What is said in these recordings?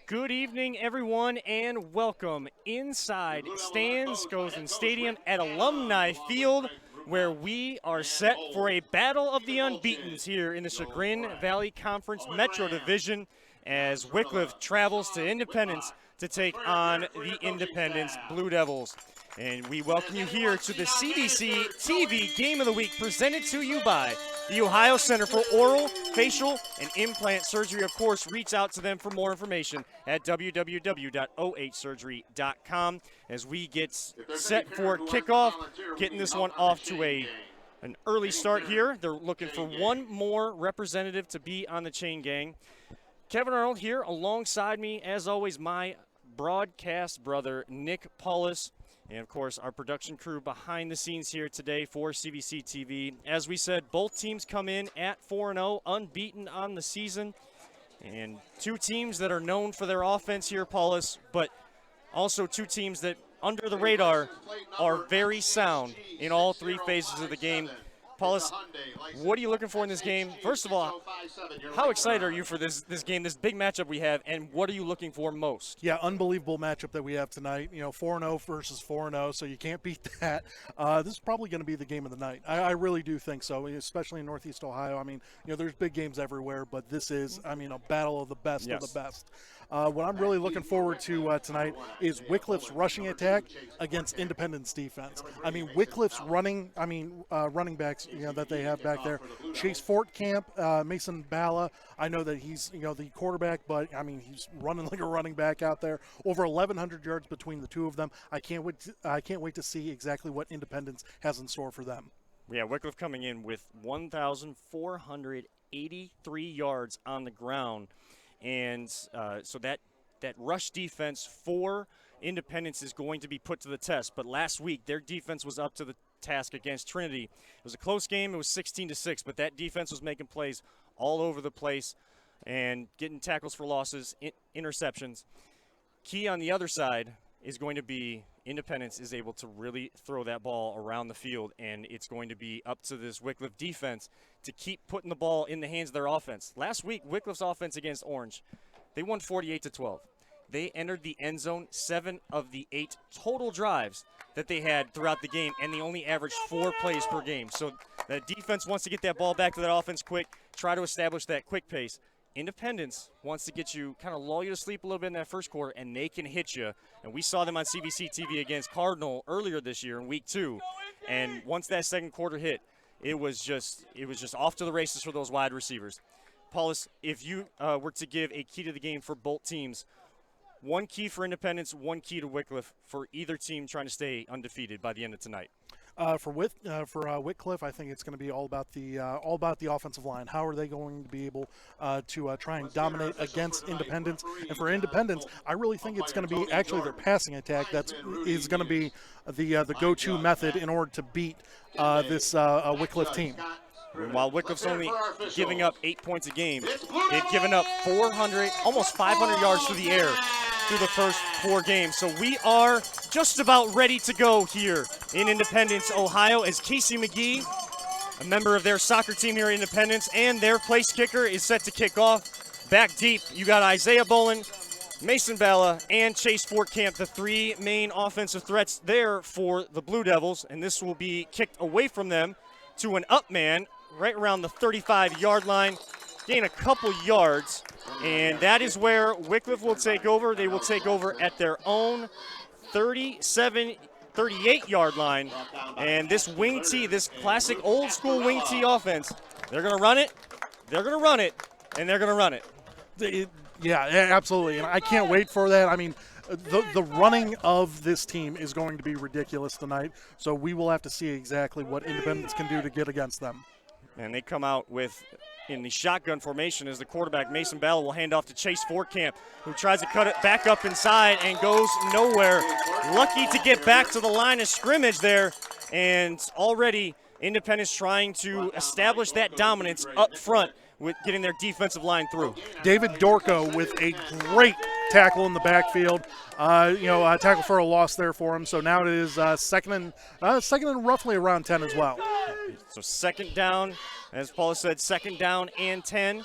Good evening, everyone, and welcome inside Stands Goes in Stadium at Alumni Field, where we are set for a battle of the unbeatens here in the Chagrin Valley Conference Metro Division as Wickliffe travels to Independence to take on the Independence Blue Devils. And we welcome you here to the CVC TV Game of the Week, presented to you by the Ohio Center for Oral, Facial, and Implant Surgery. Of course, reach out to them for more information at www.ohsurgery.com as we get set for kickoff, getting this one off to an early start here. They're looking for one more representative to be on the chain gang. Kevin Arnold here alongside me, as always, my broadcast brother, Nick Paulus. And, of course, our production crew behind the scenes here today for CVC TV. As we said, both teams come in at 4-0, unbeaten on the season. And two teams that are known for their offense here, Paulus, but also two teams that, under the radar, are very sound in all three phases of the game. Paulus, what are you looking for in this game? First of all, how excited are you for this game, this big matchup we have, and what are you looking for most? Yeah, unbelievable matchup that we have tonight. 4-0 versus 4-0, so you can't beat that. This is probably going to be the game of the night. I really do think so, especially in Northeast Ohio. I mean, there's big games everywhere, but this is, a battle of the best of the best. What I'm really looking forward to tonight is Wickliffe's rushing attack against Independence defense. I mean, Wickliffe's running backs, that they have back there. Chase Fortcamp, Mason Balla. I know that he's, the quarterback, but he's running like a running back out there. Over 1,100 yards between the two of them. I can't wait to see exactly what Independence has in store for them. Yeah, Wickliffe coming in with 1,483 yards on the ground. And so that rush defense for Independence is going to be put to the test. But last week, their defense was up to the task against Trinity. It was a close game. It was 16-6, but that defense was making plays all over the place and getting tackles for losses, interceptions. Key on the other side is going to be Independence is able to really throw that ball around the field, and it's going to be up to this Wickliffe defense to keep putting the ball in the hands of their offense. Last week, Wickliffe's offense against Orange, they won 48-12. They entered the end zone 7 of the 8 total drives that they had throughout the game, and they only averaged 4 plays per game. So the defense wants to get that ball back to that offense quick, try to establish that quick pace. Independence wants to get you, kind of lull you to sleep a little bit in that first quarter, and they can hit you. And we saw them on CVC TV against Cardinal earlier this year in week 2. And once that second quarter hit, it was just off to the races for those wide receivers. Paulus, if you were to give a key to the game for both teams, one key for Independence, one key to Wickliffe for either team trying to stay undefeated by the end of tonight. For Wickliffe, I think it's going to be all about the offensive line. How are they going to be able to try and dominate against Independence? And for Independence, I really think it's going to be actually their passing attack that is going to be the go-to method in order to beat this Wickliffe team. While Wickliffe's only giving up 8 points a game, they've given up 400, almost 500 yards through the air through the first 4 games. So we are just about ready to go here in Independence, Ohio, as Casey McGee, a member of their soccer team here at Independence, and their place kicker is set to kick off. Back deep, you got Isaiah Bolin, Mason Balla, and Chase Fortcamp, the 3 main offensive threats there for the Blue Devils, and this will be kicked away from them to an up man right around the 35-yard line, gain a couple yards, and that is where Wickliffe will take over. They will take over at their own 38-yard line, and this wing tee, this classic old-school wing tee offense, they're going to run it, and they're going to run it. Yeah, absolutely, and I can't wait for that. I mean, the running of this team is going to be ridiculous tonight, so we will have to see exactly what Independence can do to get against them. And they come out in the shotgun formation as the quarterback, Mason Balla, will hand off to Chase Fortcamp, who tries to cut it back up inside and goes nowhere. Lucky to get back to the line of scrimmage there, and already Independence trying to establish that dominance up front with getting their defensive line through. David Dorco with a great tackle in the backfield. Tackle for a loss there for him. So now it is second and roughly around 10 as well. So second down, as Paula said, second down and 10.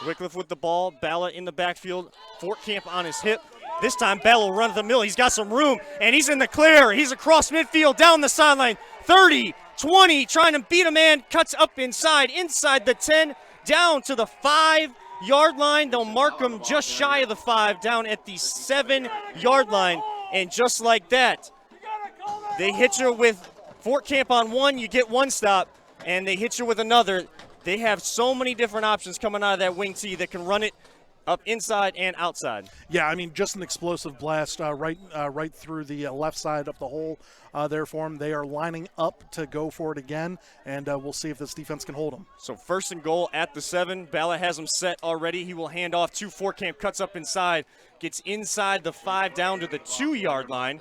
Wickliffe with the ball, Bala in the backfield, Fort Camp on his hip. This time Bala will run to the middle. He's got some room, and he's in the clear. He's across midfield, down the sideline, 30, 20, trying to beat a man, cuts up inside the 10, down to the 5-yard line. They'll mark him just shy of the 5, down at the 7-yard line. And just like that, they hit you with Fort Camp on one, you get one stop, and they hit you with another. They have so many different options coming out of that wing tee that can run it up inside and outside. Yeah, I mean, just an explosive blast right through the left side of the hole there for them. They are lining up to go for it again, and we'll see if this defense can hold them. So first and goal at the 7. Bala has him set already. He will hand off to Fort Camp, cuts up inside, gets inside the 5 down to the 2-yard line.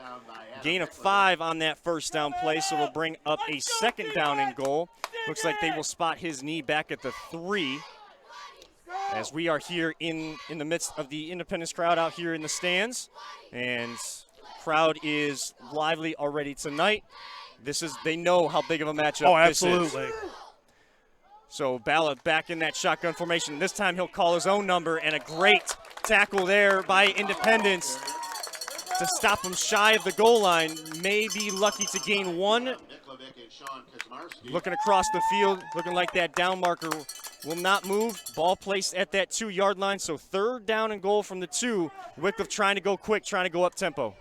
Gain of 5 on that first down play, so we'll bring up a second down and goal. Looks like they will spot his knee back at the 3. As we are here in the midst of the Independence crowd out here in the stands. And crowd is lively already tonight. They know how big of a matchup this is. Oh, absolutely. So Bala back in that shotgun formation. This time he'll call his own number, and a great tackle there by Independence to stop him shy of the goal line. May be lucky to gain 1. Looking across the field, looking like that down marker will not move. Ball placed at that 2-yard line, so third down and goal from the 2. Wickliffe trying to go quick, trying to go up tempo.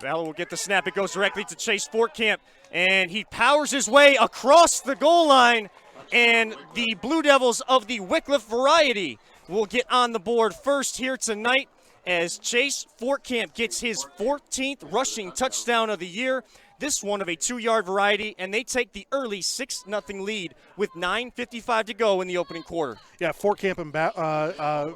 Bala will get the snap. It goes directly to Chase Fort Camp, and he powers his way across the goal line, and the Blue Devils of the Wickliffe variety will get on the board first here tonight as Chase Fort Camp gets his 14th rushing touchdown of the year. This one of a 2-yard variety, and they take the early 6-0 lead with 9:55 to go in the opening quarter. Yeah, Fort Camp and Bala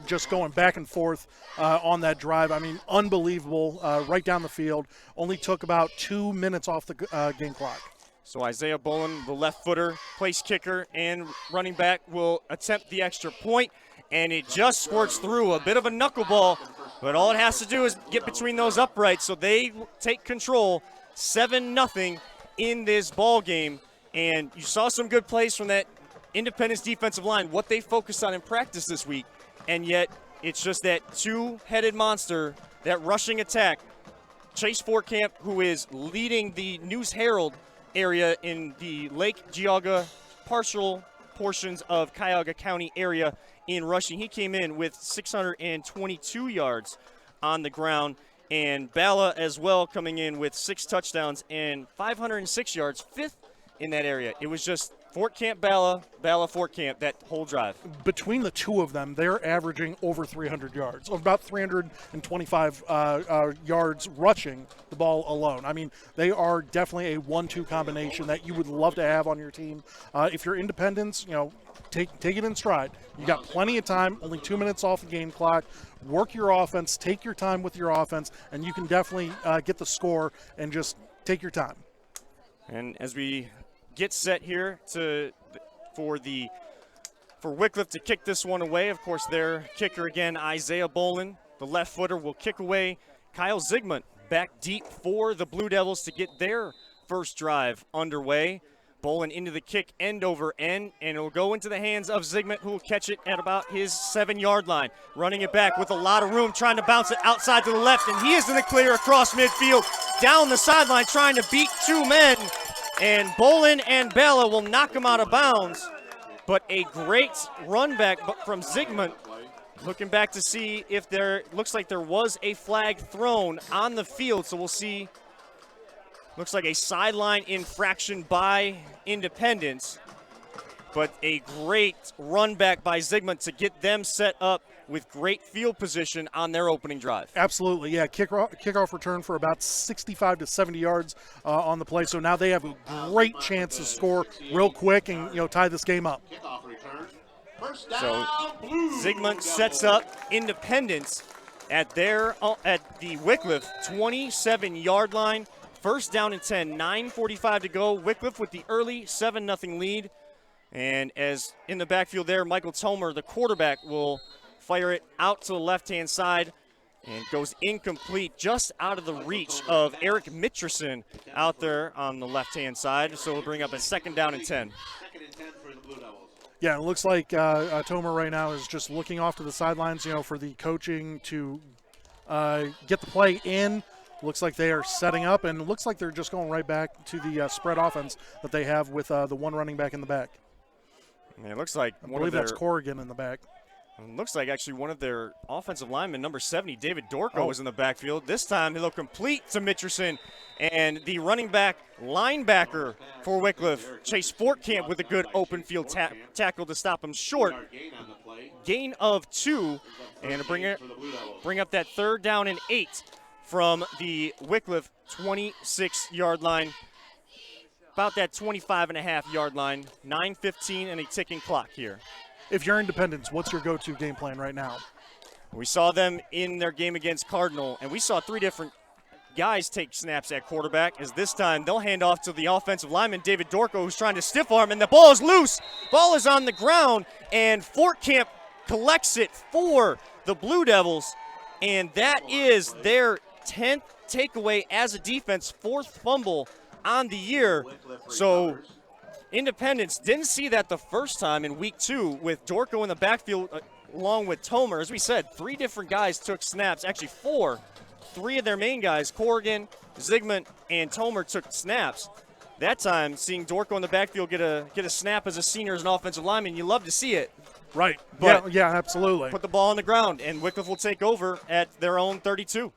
just going back and forth on that drive. I mean, unbelievable, right down the field. Only took about 2 minutes off the game clock. So Isaiah Bolin, the left footer, place kicker, and running back will attempt the extra point, and it just squirts through. A bit of a knuckleball, but all it has to do is get between those uprights, so they take control 7-0 in this ball game. And you saw some good plays from that Independence defensive line, what they focused on in practice this week, and yet it's just that two-headed monster, that rushing attack. Chase Fort Camp, who is leading the News Herald area in the Lake Geauga partial portions of Cuyahoga County area in rushing. He came in with 622 yards on the ground, and Bala as well coming in with 6 touchdowns and 506 yards, 5th in that area. It was just Fort Camp, Bala, Fort Camp, that whole drive. Between the two of them, they're averaging over 300 yards, about 325 yards rushing the ball alone. I mean, they are definitely a 1-2 combination that you would love to have on your team. If you're Independence, take it in stride. You got plenty of time, only 2 minutes off the game clock. Work your offense, take your time with your offense, and you can definitely get the score and just take your time. And as we get set here for Wickliffe to kick this one away. Of course, their kicker again, Isaiah Bolin, the left footer, will kick away. Kyle Zygmunt back deep for the Blue Devils to get their first drive underway. Bolin into the kick end over end, and it will go into the hands of Zygmunt, who will catch it at about his 7-yard line. Running it back with a lot of room, trying to bounce it outside to the left, and he is in the clear across midfield, down the sideline, trying to beat 2 men. And Bolin and Bala will knock him out of bounds. But a great run back from Zygmunt. Looking back to see if looks like there was a flag thrown on the field. So we'll see. Looks like a sideline infraction by Independence. But a great run back by Zygmunt to get them set up with great field position on their opening drive. Absolutely, yeah. Kickoff return for about 65 to 70 yards on the play. So now they have a great chance to score real quick and tie this game up. So Zygmunt sets up Independence at the Wickliffe 27-yard line. First down and 10, 9:45 to go. Wickliffe with the early 7-0 lead. And as in the backfield there, Michael Tomer, the quarterback, will fire it out to the left-hand side, and goes incomplete, just out of the reach of Eric Mitcherson out there on the left-hand side. So we'll bring up a 2nd down and 10. Yeah, it looks like Tomer right now is just looking off to the sidelines, for the coaching to get the play in. Looks like they are setting up, and it looks like they're just going right back to the spread offense that they have with the one running back in the back. Yeah, it looks like I believe that's Corrigan in the back. It looks like actually one of their offensive linemen, number 70, David Dorco, was in the backfield. This time he'll complete to Mitcherson, and the running back linebacker for Wickliffe, Chase Fortcamp, with a good open field tackle to stop him short. Gain of 2, and to bring up that 3rd down and 8 from the Wickliffe 26-yard line. About that 25.5-yard line, 9:15 and a ticking clock here. If you're Independence, what's your go-to game plan right now? We saw them in their game against Cardinal, and we saw 3 different guys take snaps at quarterback, as this time they'll hand off to the offensive lineman, David Dorco, who's trying to stiff arm, and the ball is loose. Ball is on the ground, and Fortcamp collects it for the Blue Devils, and that is their 10th takeaway as a defense, 4th fumble on the year. So Independence didn't see that the first time in week 2 with Dorco in the backfield along with Tomer. As we said, 3 different guys took snaps, actually 4. 3 of their main guys, Corrigan, Zygmunt, and Tomer, took snaps. That time, seeing Dorco in the backfield get a snap as a senior as an offensive lineman, you love to see it. Right. But yeah, absolutely. Put the ball on the ground, and Wickliffe will take over at their own 32.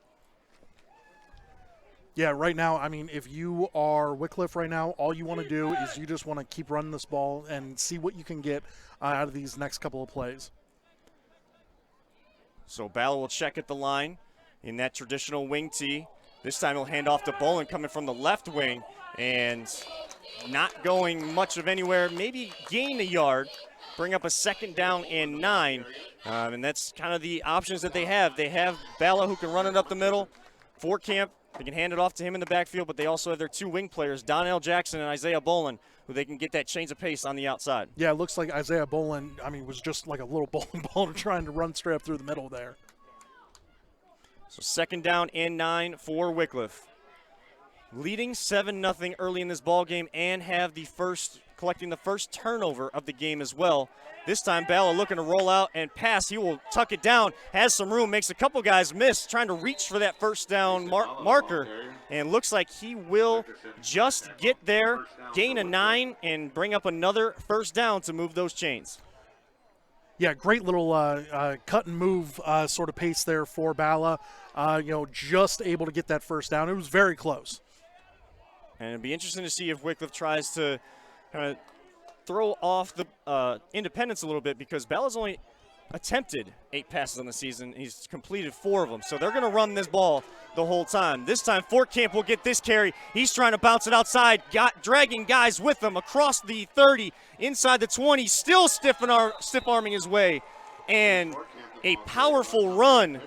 Yeah, right now, I mean, if you are Wickliffe right now, all you want to do is you just want to keep running this ball and see what you can get out of these next couple of plays. So Balla will check at the line in that traditional wing tee. This time he'll hand off to Bolin coming from the left wing, and not going much of anywhere, maybe gain a yard, bring up a 2nd down and 9. And that's kind of the options that they have. They have Balla, who can run it up the middle. Fortcamp, they can hand it off to him in the backfield, but they also have their 2 wing players, Donnell Jackson and Isaiah Bolin, who they can get that change of pace on the outside. Yeah, it looks like Isaiah Bolin, was just like a little bowling ball trying to run straight up through the middle there. So 2nd down and 9 for Wickliffe. Leading 7-0 early in this ball game, and have collecting the first turnover of the game as well. This time Balla looking to roll out and pass. He will tuck it down, has some room, makes a couple guys miss, trying to reach for that 1st down marker, and looks like he will just get there, gain a 9, and bring up another 1st down to move those chains. Yeah, great little cut and move sort of pace there for Balla. Just able to get that 1st down. It was very close. And it'd be interesting to see if Wickliffe tries to kind of throw off the Independence a little bit, because Balla's only attempted 8 passes on the season. He's completed 4 of them. So they're going to run this ball the whole time. This time Fortcamp will get this carry. He's trying to bounce it outside, dragging guys with him across the 30, inside the 20, still stiff-arming his way. And a powerful run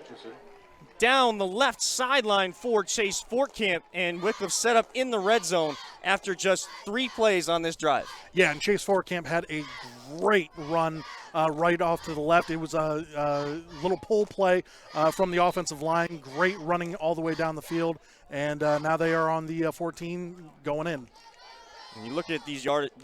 down the left sideline for Chase Fortcamp, and Wickliffe set up in the red zone after just 3 plays on this drive. Yeah, and Chase Fortcamp had a great run right off to the left. It was a little pull play from the offensive line. Great running all the way down the field, and now they are on the 14 going in. And you look at the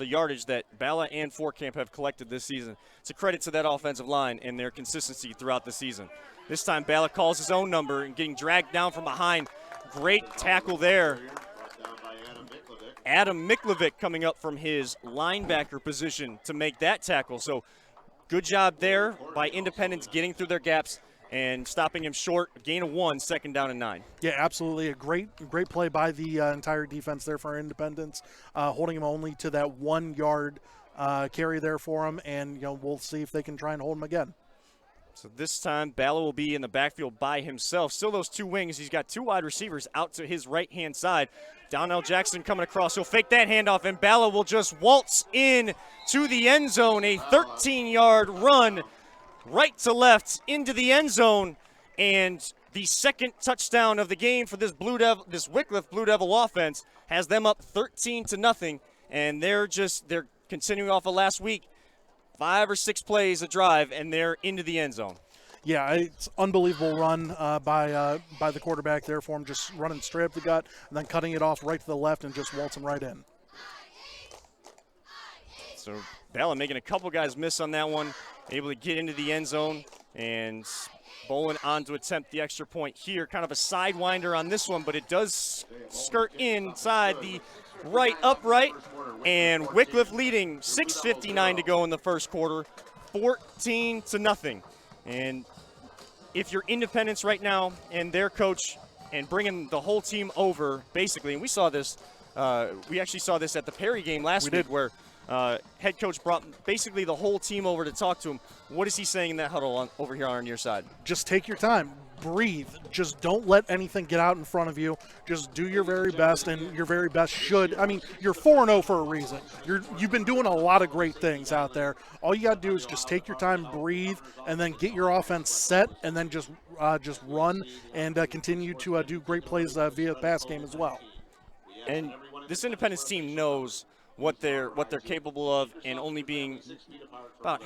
yardage that Balla and Fortcamp have collected this season. It's a credit to that offensive line and their consistency throughout the season. This time Balla calls his own number and getting dragged down from behind. Great tackle there. Adam Wickliffe coming up from his linebacker position to make that tackle. So good job there by Independence getting through their gaps and stopping him short. A gain of 1, 2nd down and 9. Yeah, absolutely. A great play by the entire defense there for Independence, holding him only to that 1 yard carry there for him. And, we'll see if they can try and hold him again. So this time, Balla will be in the backfield by himself. Still those 2 wings. He's got 2 wide receivers out to his right-hand side. Donnell Jackson coming across. He'll fake that handoff, and Balla will just waltz in to the end zone. A 13-yard run right to left into the end zone, and the 2nd touchdown of the game for this Wickliffe Blue Devil offense has them up 13-0, and they're continuing off of last week. 5 or 6 plays a drive, and they're into the end zone. Yeah, it's unbelievable run by the quarterback there for him, just running straight up the gut and then cutting it off right to the left and just waltzing right in. So Bella making a couple guys miss on that one, able to get into the end zone, and Bolin on to attempt the extra point here. Kind of a sidewinder on this one, but it does skirt inside the right upright, and Wickliffe leading, 6:59 to go in the first quarter, 14-0. And if you're Independence right now and their coach and bringing the whole team over, basically, and we saw this, we actually saw this at the Perry game last week where head coach brought basically the whole team over to talk to him. What is he saying in that huddle over here on your side? Just take your time. Breathe. Just don't let anything get out in front of you. Just do your very best, and your very best should. I mean, you're 4-0 for a reason. You've been doing a lot of great things out there. All you got to do is just take your time, breathe, and then get your offense set, and then just run and continue to do great plays via the pass game as well. And this Independence team knows what they're capable of, and only being about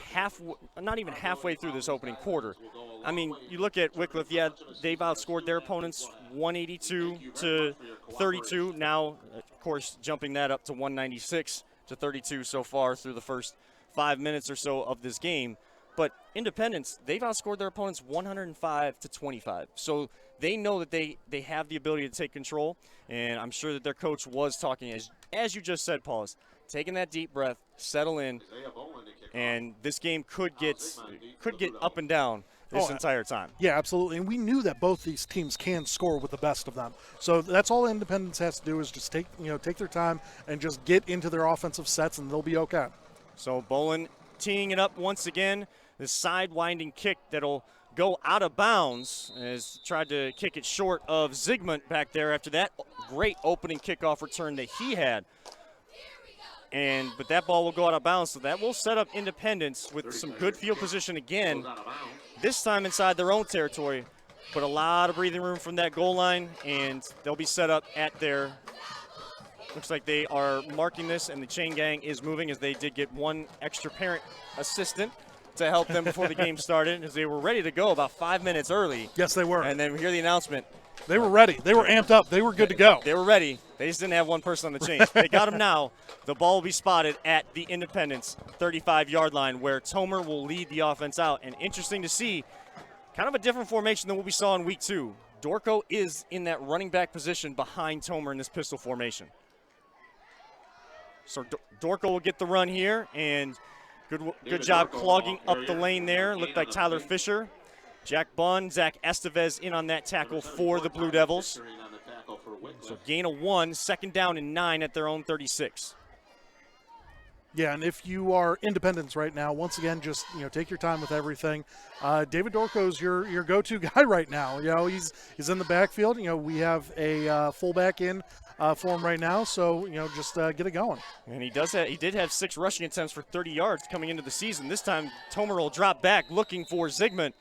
not even halfway through this opening quarter. I mean, you look at Wickliffe, yeah, they've outscored their opponents 182-32. Now, of course, jumping that up to 196-32 so far through the first 5 minutes or so of this game. But Independence, they've outscored their opponents 105-25. So they know that they have the ability to take control, and I'm sure that their coach was talking, as you just said, Paulus, taking that deep breath, settle in, and this game could get up and down this entire time. Yeah, absolutely. And we knew that both these teams can score with the best of them. So that's all Independence has to do is just take their time and just get into their offensive sets, and they'll be okay. So Bolin teeing it up once again. This side-winding kick that'll go out of bounds, as tried to kick it short of Zygmunt back there after that great opening kickoff return that he had. But that ball will go out of bounds, so that will set up Independence with some good field position again, this time inside their own territory, but a lot of breathing room from that goal line, and they'll be set up at their, looks like they are marking this, and the chain gang is moving, as they did get one extra parent assistant to help them before the game started, as they were ready to go about 5 minutes early. Yes, they were. And then we hear the announcement. They were ready. They were amped up. They were good to go. They were ready. They just didn't have one person on the chain. They got him now. The ball will be spotted at the Independence 35-yard line, where Tomer will lead the offense out. And interesting to see, kind of a different formation than what we saw in week 2. Dorco is in that running back position behind Tomer in this pistol formation. So Dorco will get the run here, and good job clogging up the lane there. Looked like Tyler Fisher. Jack Bunn, Zach Estevez in on that tackle for the Blue Devils. So gain of 1, second down and 9 at their own 36. Yeah, and if you are Independence right now, once again, just take your time with everything. David Dorco's your go-to guy right now. He's in the backfield. We have a fullback in for him right now, so just get it going. And he did have 6 rushing attempts for 30 yards coming into the season. This time Tomer will drop back looking for Zygmunt.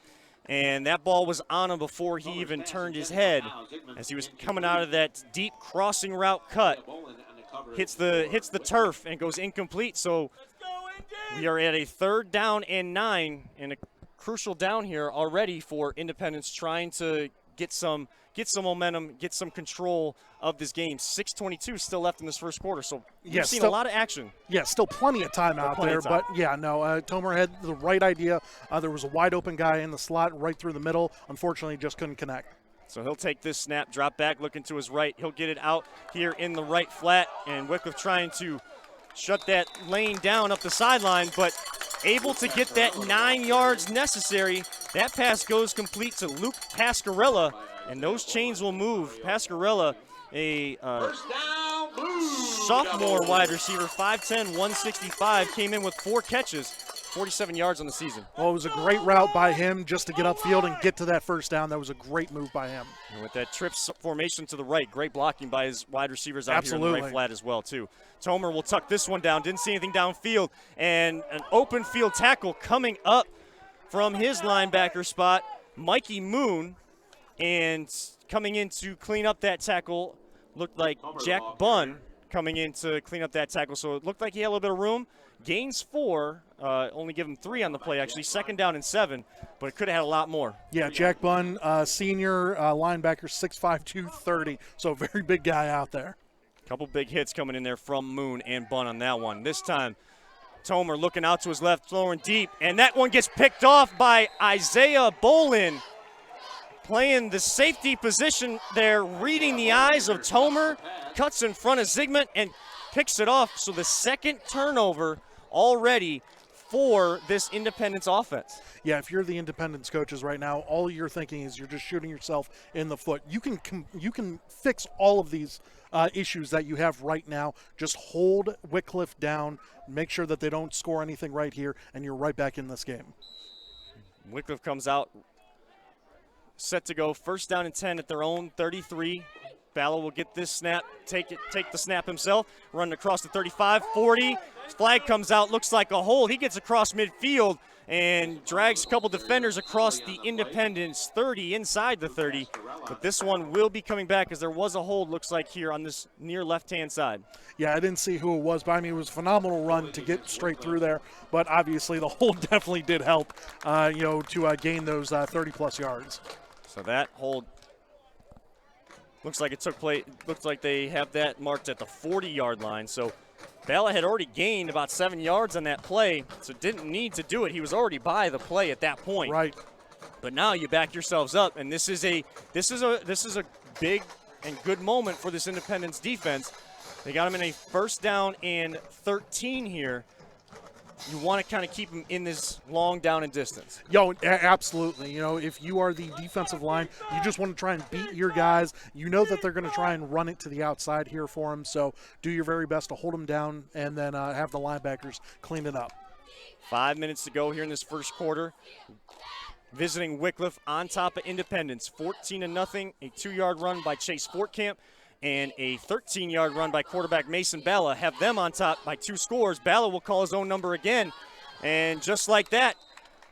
And that ball was on him before he even turned his head, as he was coming out of that deep crossing route cut. Hits the turf and goes incomplete. So we are at a 3rd down and 9, and a crucial down here already for Independence, trying to get some momentum, get some control of this game. 6:22 still left in this first quarter, so you've seen a lot of action. Yeah, still plenty of time out there, but yeah, no, Tomer had the right idea. There was a wide open guy in the slot right through the middle. Unfortunately, just couldn't connect. So he'll take this snap, drop back, looking to his right. He'll get it out here in the right flat, and Wickliffe trying to shut that lane down up the sideline, but able to get that 9 yards necessary. That pass goes complete to Luke Pascarella, and those chains will move. Pascarella, a sophomore wide receiver, 5'10", 165, came in with 4 catches, 47 yards on the season. Well, it was a great route by him just to get upfield and get to that first down. That was a great move by him. And with that trips formation to the right, great blocking by his wide receivers out here in the right flat as well, too. Tomer will tuck this one down. Didn't see anything downfield. And an open field tackle coming up from his linebacker spot, Mikey Moon. And coming in to clean up that tackle looked like Jack Bunn. coming in to clean up that tackle. So it looked like he had a little bit of room. Gains 4, only give him 3 on the play, actually. 2nd down and 7, but it could have had a lot more. Yeah, Jack Bunn, senior linebacker, 6'5", 230. So a very big guy out there. Couple big hits coming in there from Moon and Bunn on that one. This time, Tomer looking out to his left, throwing deep, and that one gets picked off by Isaiah Bolin. Playing the safety position there, reading the eyes of Tomer, cuts in front of Zygmunt and picks it off. So the second turnover already for this Independence offense. Yeah, if you're the Independence coaches right now, all you're thinking is you're just shooting yourself in the foot. You can fix all of these issues that you have right now. Just hold Wickliffe down, make sure that they don't score anything right here, and you're right back in this game. Wickliffe comes out, set to go, 1st down and 10 at their own 33. Balla will get this snap, take the snap himself, run across the 35, 40. Flag comes out, looks like a hold. He gets across midfield and drags a couple defenders across the Independence 30, inside the 30. But this one will be coming back as there was a hold, looks like, here on this near left-hand side. Yeah, I didn't see who it was, but I mean, it was a phenomenal run to get straight through there. But obviously the hold definitely did help, to gain those 30-plus yards. So that hold looks like it took place. Looks like they have that marked at the 40-yard line. So Balla had already gained about 7 yards on that play, so didn't need to do it. He was already by the play at that point. Right. But now you back yourselves up, and this is a big and good moment for this Independence defense. They got him in a 1st down and 13 here. You want to kind of keep them in this long down and distance. Absolutely. If you are the defensive line, you just want to try and beat your guys. You know that they're going to try and run it to the outside here for them, so do your very best to hold them down and then have the linebackers clean it up. 5 minutes to go here in this first quarter. Visiting Wickliffe on top of Independence, 14-0, a 2-yard run by Chase Fortcamp, and a 13-yard run by quarterback Mason Balla. Have them on top by 2 scores. Balla will call his own number again, and just like that,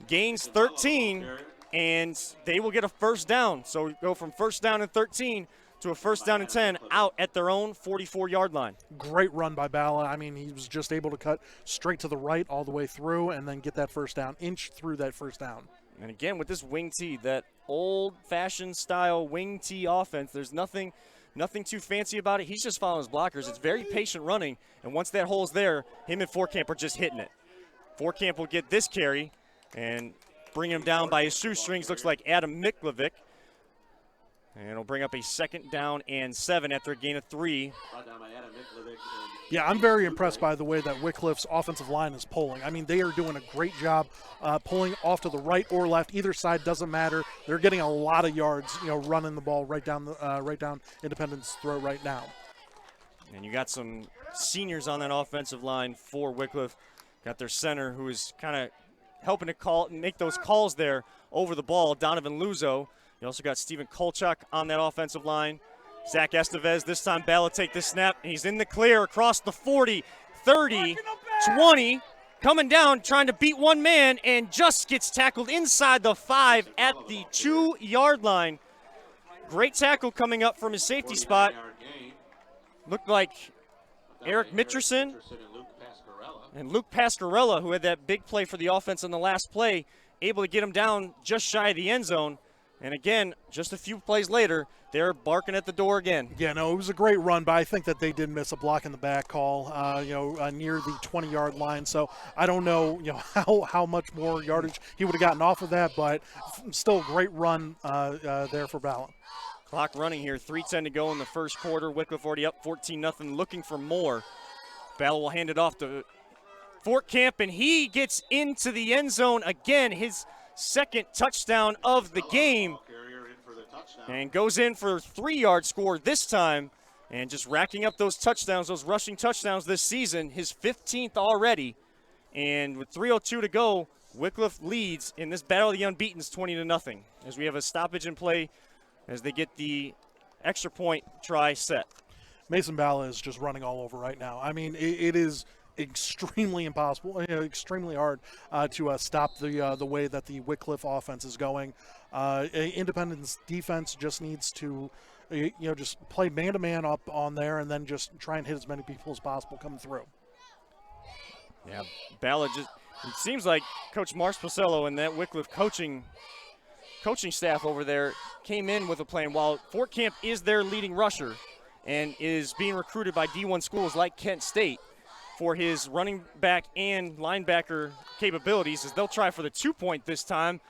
gains 13, and they will get a 1st down. So we go from 1st down and 13 to a 1st down and 10 out at their own 44-yard line. Great run by Balla. I mean, he was just able to cut straight to the right all the way through and then get that 1st down, inch through that 1st down. And again, with this wing tee, that old-fashioned style wing tee offense, there's nothing too fancy about it. He's just following his blockers. It's very patient running, and once that hole's there, him and Fortcamp are just hitting it. Fortcamp will get this carry and bring him down by his shoestrings. Looks like Adam Miklovic. And it'll bring up a 2nd down and 7 after a gain of 3. Yeah, I'm very impressed by the way that Wickliffe's offensive line is pulling. I mean, they are doing a great job pulling off to the right or left. Either side doesn't matter. They're getting a lot of yards, running the ball right down Independence throat right now. And you got some seniors on that offensive line for Wickliffe. Got their center who is kind of helping to make those calls there over the ball, Donovan Luzo. You also got Steven Kolchak on that offensive line. Zach Estevez, this time Balla take this snap. He's in the clear across the 40, 30, 20. Coming down, trying to beat one man, and just gets tackled inside the 5 at the 2-yard line. Great tackle coming up from his safety spot. Looked like Eric Mitcherson and Luke Pascarella, who had that big play for the offense on the last play, able to get him down just shy of the end zone. And again, just a few plays later, they're barking at the door again. Yeah, no, it was a great run, but I think that they did miss a block in the back call, near the 20-yard line. So I don't know, how much more yardage he would have gotten off of that, but still a great run there for Balla. Clock running here, 3:10 to go in the first quarter. Wickliffe already up 14-0, looking for more. Balla will hand it off to Fortcamp, and he gets into the end zone again. His 2nd touchdown of the game, and goes in for a 3-yard score this time, and just racking up those touchdowns, those rushing touchdowns this season, his 15th already. And with 3:02 to go, Wickliffe leads in this Battle of the Unbeatens 20-0, as we have a stoppage in play as they get the extra point try set. Mason Balla is just running all over right now. I mean, it is extremely impossible, extremely hard to stop the way that the Wickliffe offense is going. Independence defense just needs to just play man-to-man up on there and then just try and hit as many people as possible coming through. Yeah, Ballard just, it seems like Coach Marsh Pacello and that Wickliffe coaching staff over there came in with a plan. While Fort Camp is their leading rusher and is being recruited by D1 schools like Kent State for his running back and linebacker capabilities, as they'll try for the 2-point this time.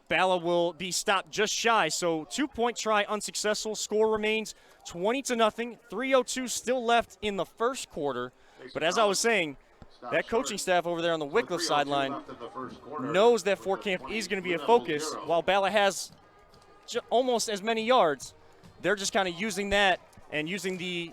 Bala will be stopped just shy, so 2-point try unsuccessful. Score remains 20-0. 3:02 still left in the first quarter. But as I was saying, that coaching staff over there on the Wickliffe sideline knows that Fort Camp is going to be a focus. While Bala has almost as many yards, they're just kind of using that and using the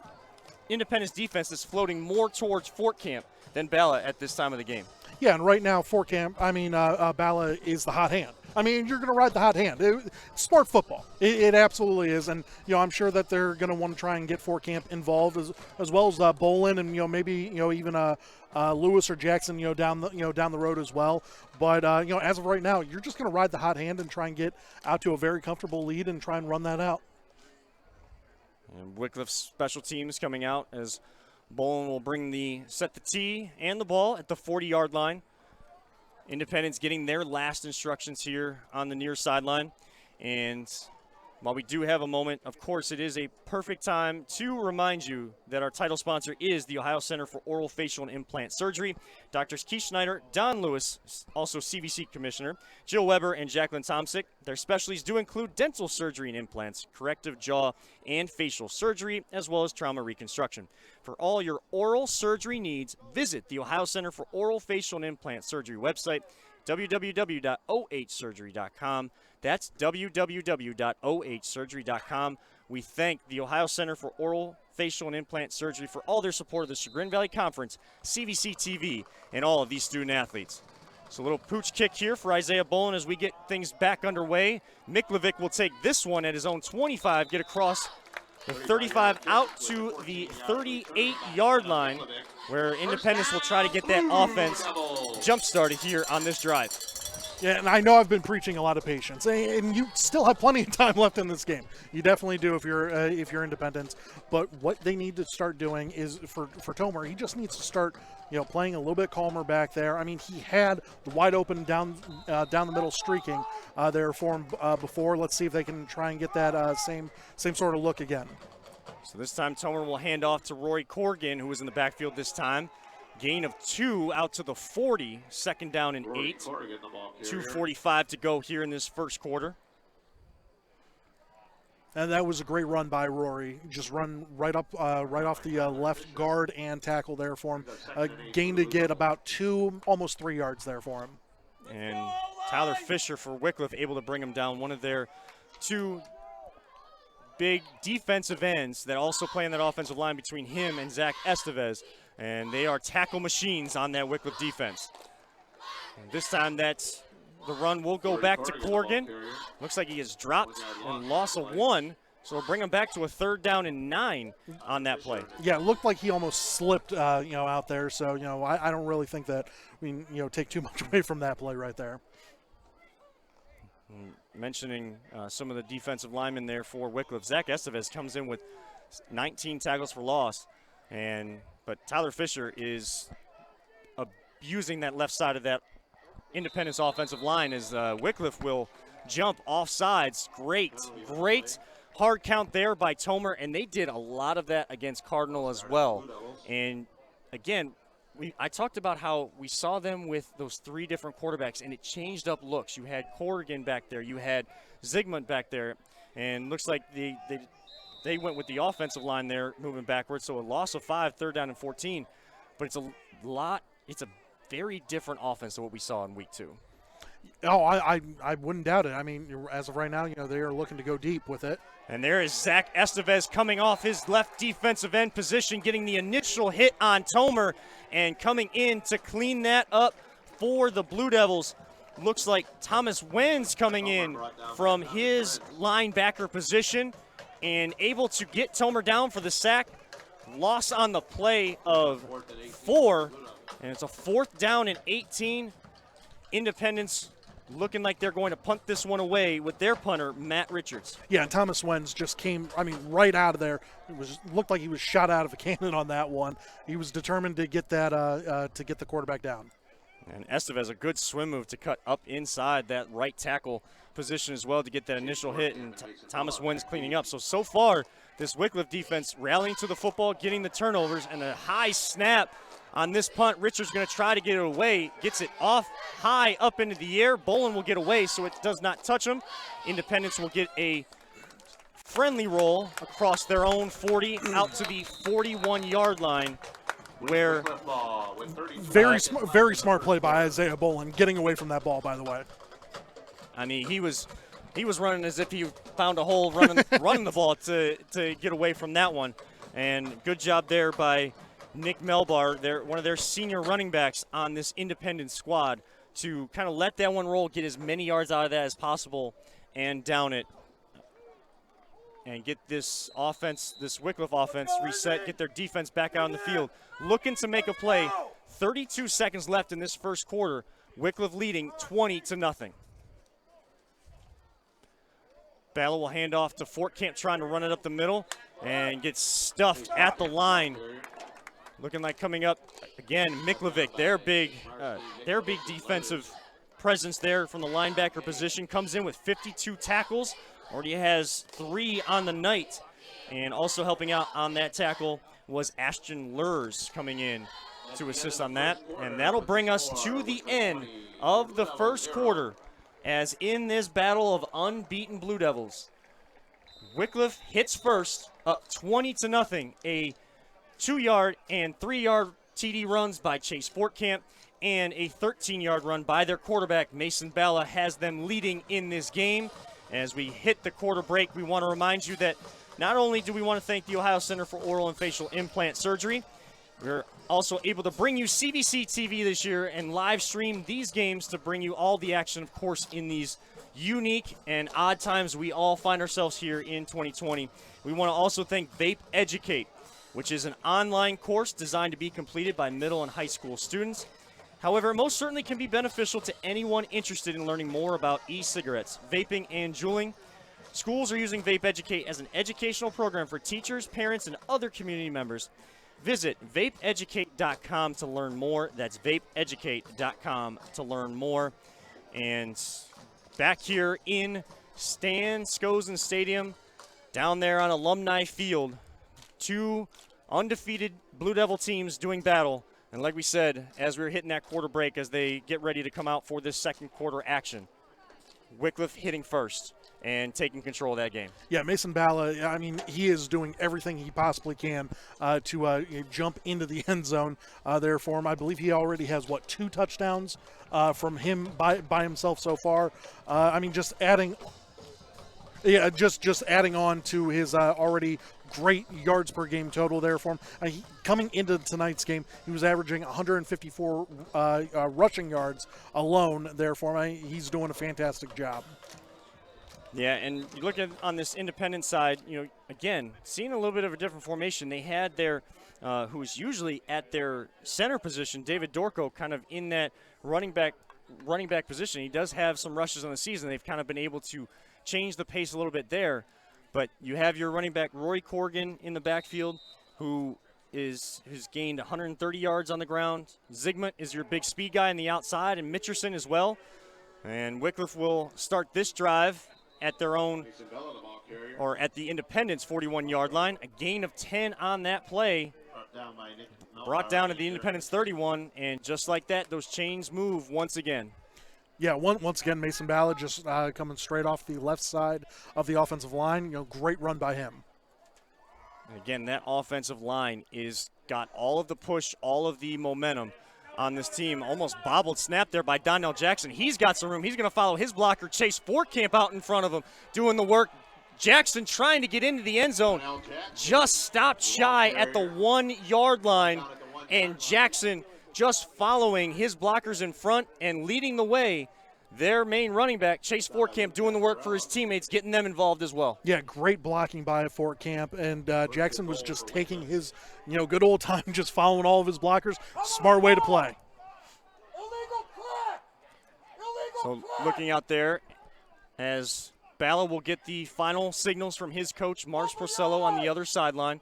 Independence defense that's floating more towards Fort Camp than Bala at this time of the game. Yeah, and right now Fort Camp, Bala is the hot hand. I mean, you're going to ride the hot hand. It's smart football. It absolutely is. And, I'm sure that they're going to want to try and get Fort Camp involved as well as Bolin and, maybe, even Lewis or Jackson, down the road as well. But, as of right now, you're just going to ride the hot hand and try and get out to a very comfortable lead and try and run that out. And Wycliffe's special teams coming out as Bolin will set the tee and the ball at the 40-yard line. Independence getting their last instructions here on the near sideline. And while we do have a moment, of course, it is a perfect time to remind you that our title sponsor is the Ohio Center for Oral, Facial, and Implant Surgery. Doctors Keith Schneider, Don Lewis, also CVC Commissioner, Jill Weber, and Jacqueline Tomsick. Their specialties do include dental surgery and implants, corrective jaw and facial surgery, as well as trauma reconstruction. For all your oral surgery needs, visit the Ohio Center for Oral, Facial, and Implant Surgery website, www.ohsurgery.com. That's www.ohsurgery.com. We thank the Ohio Center for Oral, Facial, and Implant Surgery for all their support of the Chagrin Valley Conference, CVC TV, and all of these student athletes. So a little pooch kick here for Isaiah Bolin as we get things back underway. Wickliffe will take this one at his own 25, get across the 35 out to the 38-yard line, where Independence will try to get that offense jump-started here on this drive. Yeah, and I know I've been preaching a lot of patience, and you still have plenty of time left in this game. You definitely do if you're Independence. But what they need to start doing is for Tomer, he just needs to start playing a little bit calmer back there. I mean, he had the wide open down the middle streaking there for him before. Let's see if they can try and get that same sort of look again. So this time Tomer will hand off to Rory Corrigan, who was in the backfield this time. Gain of 2 out to the 40, second down and 8. 2:45 to go here in this first quarter. And that was a great run by Rory. Just run right off the left guard and tackle there for him. Gain to get about 2, almost 3 yards there for him. And Tyler Fisher for Wickliffe able to bring him down. One of their 2 big defensive ends that also play on that offensive line between him and Zach Estevez. And they are tackle machines on that Wickliffe defense. And this time the run will go back to Corrigan. Looks like he has dropped and lost a 1. So we'll bring him back to a 3rd down and 9 on that play. Yeah, it looked like he almost slipped, out there. So, I don't really think that we, take too much away from that play right there. Mentioning some of the defensive linemen there for Wickliffe, Zach Estevez comes in with 19 tackles for loss. But Tyler Fisher is abusing that left side of that Independence offensive line as Wickliffe will jump off sides. Great hard count there by Tomer, and they did a lot of that against Cardinal as well. And again, I talked about how we saw them with those 3 different quarterbacks, and it changed up looks. You had Corrigan back there, you had Zygmunt back there, and looks like they went with the offensive line there moving backwards. So a loss of 5, 3rd down and 14. But it's a very different offense than what we saw in week 2. Oh, I wouldn't doubt it. I mean, as of right now, they are looking to go deep with it. And there is Zach Estevez coming off his left defensive end position, getting the initial hit on Tomer, and coming in to clean that up for the Blue Devils. Looks like Thomas Wenz coming in from his linebacker position and able to get Tomer down for the sack. Loss on the play of 4, and it's a 4th down and 18. Independence looking like they're going to punt this one away with their punter, Matt Richards. Yeah, and Thomas Wenz just came, right out of there. Looked like he was shot out of a cannon on that one. He was determined to get that to get the quarterback down. And Estevez, a good swim move to cut up inside that right tackle position as well to get that initial hit, and Thomas Wenz cleaning up. So far, this Wickliffe defense rallying to the football, getting the turnovers, and a high snap on this punt. Richards going to try to get it away, gets it off high up into the air. Bolin will get away so it does not touch him. Independence will get a friendly roll across their own 40 out to the 41-yard line, where very smart play by Isaiah Bolin, getting away from that ball, by the way. I mean, he was running as if he found a hole running the ball to get away from that one. And good job there by Nick Melbar, one of their senior running backs on this Independence squad, to kind of let that one roll, get as many yards out of that as possible, and down it. And get this offense, this Wickliffe offense, reset, get their defense back out on the field. Looking to make a play. 32 seconds left in this first quarter. Wickliffe leading 20-0. Battle will hand off to Fort Camp, trying to run it up the middle, and gets stuffed at the line. Looking like coming up again, Miklovic, their big defensive presence there from the linebacker position, comes in with 52 tackles. Already has 3 on the night. And also helping out on that tackle was Ashton Lurs coming in to assist on that. And that'll bring us to the end of the first quarter, as in this battle of unbeaten Blue Devils, Wickliffe hits first, up 20-0. A 2-yard and 3-yard TD runs by Chase Fortcamp, and a 13-yard run by their quarterback, Mason Balla, has them leading in this game. As we hit the quarter break, we want to remind you that not only do we want to thank the Ohio Center for Oral and Facial Implant Surgery, we're also able to bring you CVC TV this year and live stream these games to bring you all the action, of course, in these unique and odd times we all find ourselves here in 2020. We want to also thank Vape Educate, which is an online course designed to be completed by middle and high school students. However, it most certainly can be beneficial to anyone interested in learning more about e-cigarettes, vaping, and juuling. Schools are using Vape Educate as an educational program for teachers, parents, and other community members. Visit vapeeducate.com to learn more. That's vapeeducate.com to learn more. And back here in Stan Skosen Stadium, down there on Alumni Field, 2 undefeated Blue Devil teams doing battle. And like we said, as we were hitting that quarter break, as they get ready to come out for this second quarter action, Wickliffe hitting first and taking control of that game. Yeah, Mason Balla, he is doing everything he possibly can to jump into the end zone there for him. I believe he already has, 2 touchdowns from him by himself so far. Just adding on to his already great yards per game total there for him. Coming into tonight's game, he was averaging 154 rushing yards alone there for him. He's doing a fantastic job. Yeah, and you look at on this Independent side, again, seeing a little bit of a different formation. They had their, who's usually at their center position, David Dorco, kind of in that running back position. He does have some rushes on the season. They've kind of been able to change the pace a little bit there. But you have your running back, Rory Corrigan, in the backfield, who has gained 130 yards on the ground. Zygmunt is your big speed guy on the outside, and Mitcherson as well. And Wickliffe will start this drive at their own, or at the Independence 41-yard line. A gain of 10 on that play. Brought down to the Independence 31, and just like that, those chains move once again. Yeah, once again, Mason Balla just coming straight off the left side of the offensive line. Great run by him. And again, that offensive line is got all of the push, all of the momentum on this team. Almost bobbled snap there by Donnell Jackson. He's got some room. He's going to follow his blocker, Chase Fortcamp, out in front of him, doing the work. Jackson trying to get into the end zone. Just stopped shy at the 1-yard line, and Jackson just following his blockers in front and leading the way. Their main running back, Chase Fortcamp, doing the work for his teammates, getting them involved as well. Yeah, great blocking by Fortcamp, and Jackson was just taking his, good old time, just following all of his blockers. Smart way to play. So looking out there as Bala will get the final signals from his coach, Mars Porcello, on the other sideline.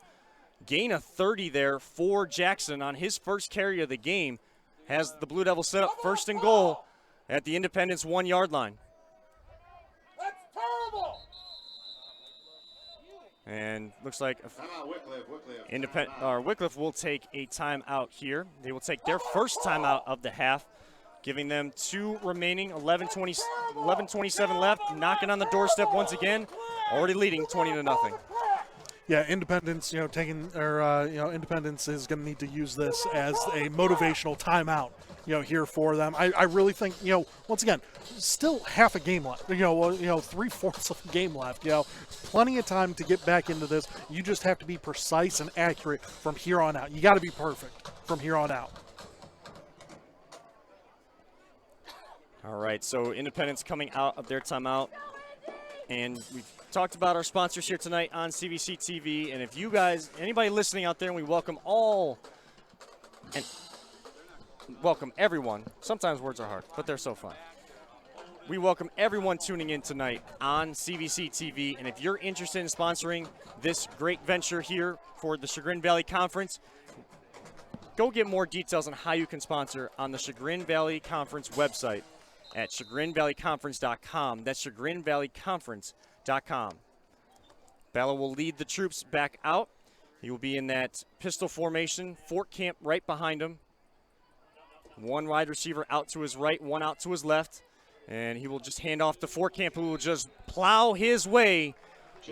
Gain of 30 there for Jackson on his first carry of the game. Has the Blue Devils set up first and goal at the Independence 1-yard line. That's terrible. And looks like Wickliffe. Wickliffe will take a timeout here. They will take their first timeout of the half, giving them 2 remaining, 11:27 left, knocking on the doorstep once again, already leading 20-0. Yeah, Independence, Independence is going to need to use this as a motivational timeout, here for them. I really think, once again, still half a game left, 3/4 of a game left, plenty of time to get back into this. You just have to be precise and accurate from here on out. You got to be perfect from here on out. All right, so Independence coming out of their timeout. And we've talked about our sponsors here tonight on CVC TV. And if you guys, anybody listening out there, and we welcome all and welcome everyone. Sometimes words are hard, but they're so fun. We welcome everyone tuning in tonight on CVC TV. And if you're interested in sponsoring this great venture here for the Chagrin Valley Conference, go get more details on how you can sponsor on the Chagrin Valley Conference website at chagrinvalleyconference.com. That's chagrinvalleyconference.com. Bala will lead the troops back out. He will be in that pistol formation, Fort Camp right behind him. 1 wide receiver out to his right, 1 out to his left. And he will just hand off to Fort Camp, who will just plow his way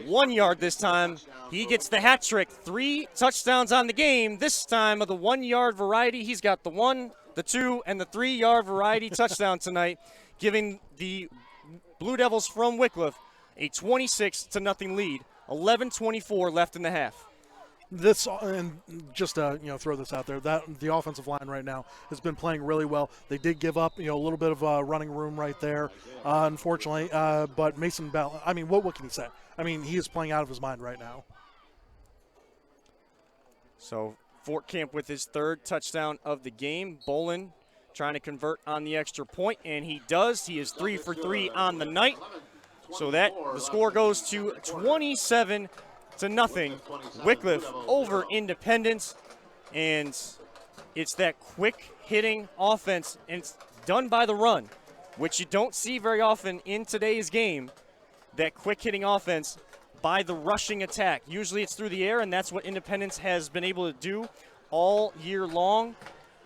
1 yard this time. He gets the hat trick. 3 touchdowns on the game. This time of the 1-yard variety. He's got the 1, the 2, and the 3-yard variety touchdown tonight, giving the Blue Devils from Wickliffe a 26-0 lead. 11:24 left in the half. This, and just to throw this out there, that the offensive line right now has been playing really well. They did give up a little bit of running room right there, unfortunately. But Mason Bell, what can he say? He is playing out of his mind right now. So Fort Camp with his 3rd touchdown of the game. Bolin trying to convert on the extra point, and he does. He is 3 for 3 on the night. So that the score goes to 27-0. Wickliffe over Independence, and it's that quick hitting offense, and it's done by the run, which you don't see very often in today's game. That quick hitting offense by the rushing attack. Usually it's through the air, and that's what Independence has been able to do all year long.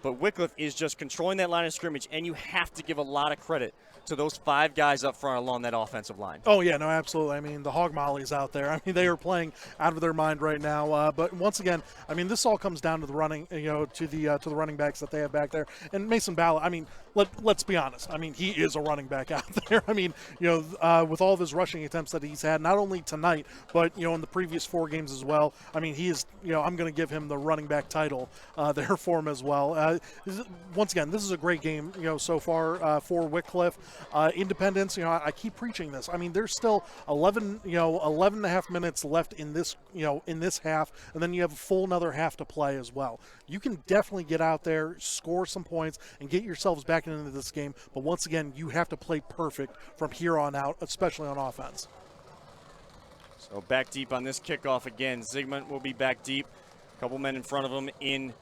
But Wickliffe is just controlling that line of scrimmage, and you have to give a lot of credit to those 5 guys up front along that offensive line. Oh, yeah, no, absolutely. The Hog Mollies out there. They are playing out of their mind right now. But once again, this all comes down to the running, to the running backs that they have back there. And Mason Balla, let's be honest. he is a running back out there. With all of his rushing attempts that he's had, not only tonight, but, in the previous 4 games as well. He is, I'm going to give him the running back title there for him as well. Once again, this is a great game, so far for Wickliffe. Independence, I keep preaching this. There's still 11 and a half minutes left in this, in this half, and then you have a full another half to play as well. You can definitely get out there, score some points, and get yourselves back into this game. But once again, you have to play perfect from here on out, especially on offense. So back deep on this kickoff again. Zygmunt will be back deep. A couple men in front of him in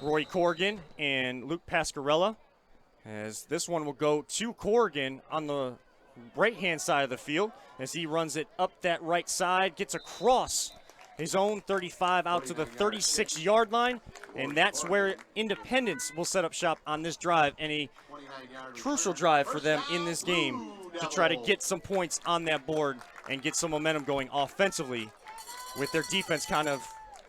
Roy Corrigan and Luke Pascarella. As this one will go to Corrigan on the right-hand side of the field as he runs it up that right side, gets across his own 35 out to the 36-yard line, and that's where Independence will set up shop on this drive, and a crucial drive for them in this game to try to get some points on that board and get some momentum going offensively with their defense kind of